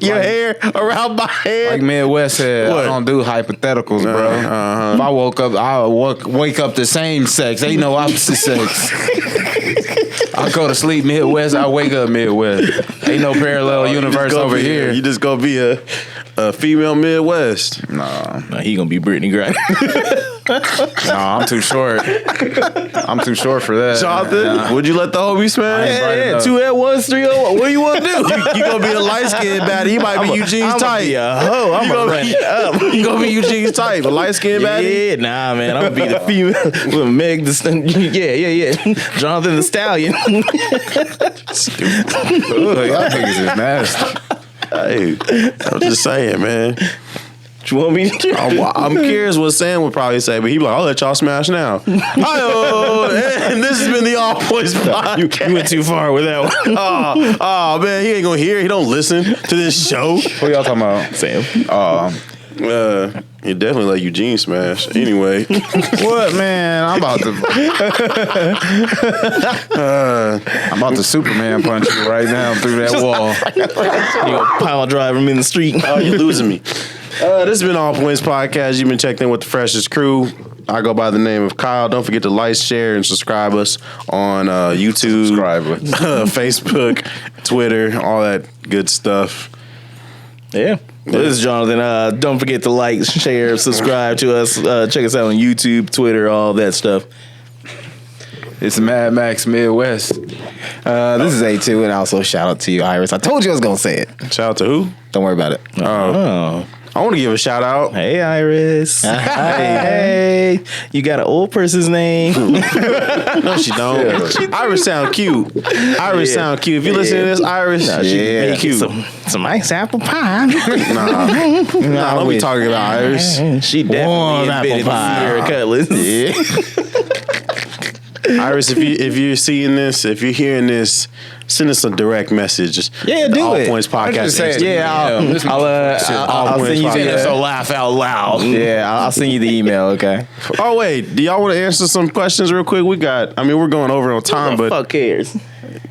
your hair around my head? Like Midwest said, What? I don't do hypotheticals, bro. If I woke up, I wake up the same sex. Ain't no opposite sex. I go to sleep Midwest, I wake up Midwest. Ain't no parallel universe over here. You just gonna be a female Midwest. Nah, He gonna be Brittany Griner. I'm too short. I'm too short for that. Jonathan, would you let the homie smash? bright enough. 2 at 1, 3 at 1. What do you want to do? You gonna be a light skinned baddie. He might be Eugene's type. Be a hoe. I'm You gonna gonna run be- it up. You gonna be Eugene's type, a light skinned baddie. Yeah, nah, man. I'm gonna be the female with Meg the yeah. Jonathan the Stallion. Ugh, y'all niggas is nasty. Hey, I was just saying, man. You want me to? I'm curious what Sam would probably say, but he'd be like, I'll let y'all smash now. And this has been the All Points Podcast. You went too far with that one. Oh, man, he ain't gonna hear. He don't listen to this show. What y'all talking about? Sam. He definitely let Eugene smash. Anyway. What, man? I'm about to Superman punch you right now through that wall. You gonna pile drive him in the street. Oh, you're losing me. This has been All Points Podcast. You've been checked in with the freshest crew. I go by the name of Kyle. Don't forget to like, share, and subscribe us on YouTube, Facebook, Twitter, all that good stuff. Yeah. Well, this is Jonathan. Don't forget to like, share, subscribe to us. Check us out on YouTube, Twitter, all that stuff. It's Mad Max Midwest. This is A2, and also shout out to you, Iris. I told you I was going to say it. Shout out to who? Don't worry about it. Oh. I want to give a shout out. Hey, Iris. Hey. You got an old person's name? No, she don't. Iris sound cute. Iris sound cute. If you listen to this, Iris, she be cute. Some nice apple pie. Nah, don't be talking about Iris. She definitely invented Sierra Cutlass. Yeah. Iris, if you're seeing this, if you're hearing this, send us a direct message. Yeah, do All it. Points Podcast. I'll send you the so laugh out loud. Yeah, I'll send you the email. Okay. Oh wait, do y'all want to answer some questions real quick? We're going over on time, Who the but fuck cares?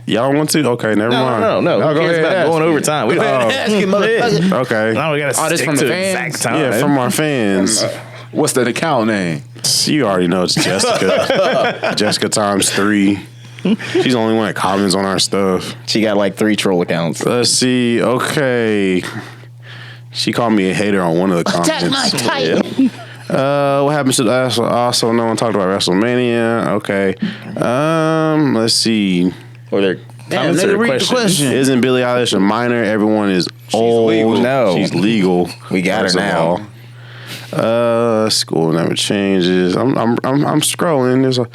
y'all want to? Okay, never mind. No. Who go cares ahead, about ask. going over time? We don't ask you, motherfucker. Okay. Now we gotta this stick from to the fans? exact time. Yeah, from our fans. What's the account name? You already know it's Jessica. Jessica times 3. She's the only one that comments on our stuff. She got like 3 troll accounts. Let's see. Okay. She called me a hater on one of the comments. What happens to also no one talked about WrestleMania. Okay. Let's see. Or their comments or questions. Isn't Billie Eilish a minor? Everyone is old. legal. No. She's legal. We got her first of now. all. School never changes. I'm scrolling. There's a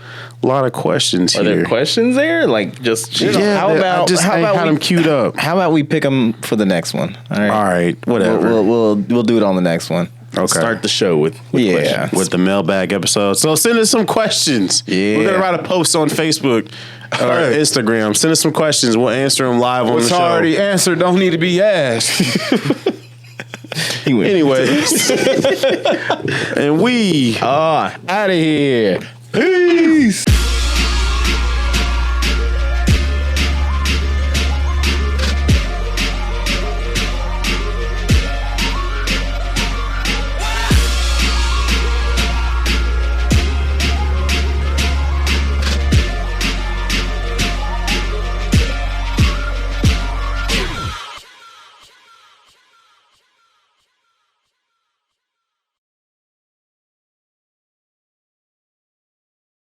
lot of questions Are here. there questions there? Like just Yeah, how about I had them queued up. How about we pick them for the next one? All right. All right, whatever. We'll do it on the next one. Okay. Start the show with questions. With the mailbag episode. So send us some questions. Yeah. We're gonna write a post on Facebook or Instagram. Send us some questions. We'll answer them live on the show. already answered don't need to be asked. Anyways. And we out of here. Peace.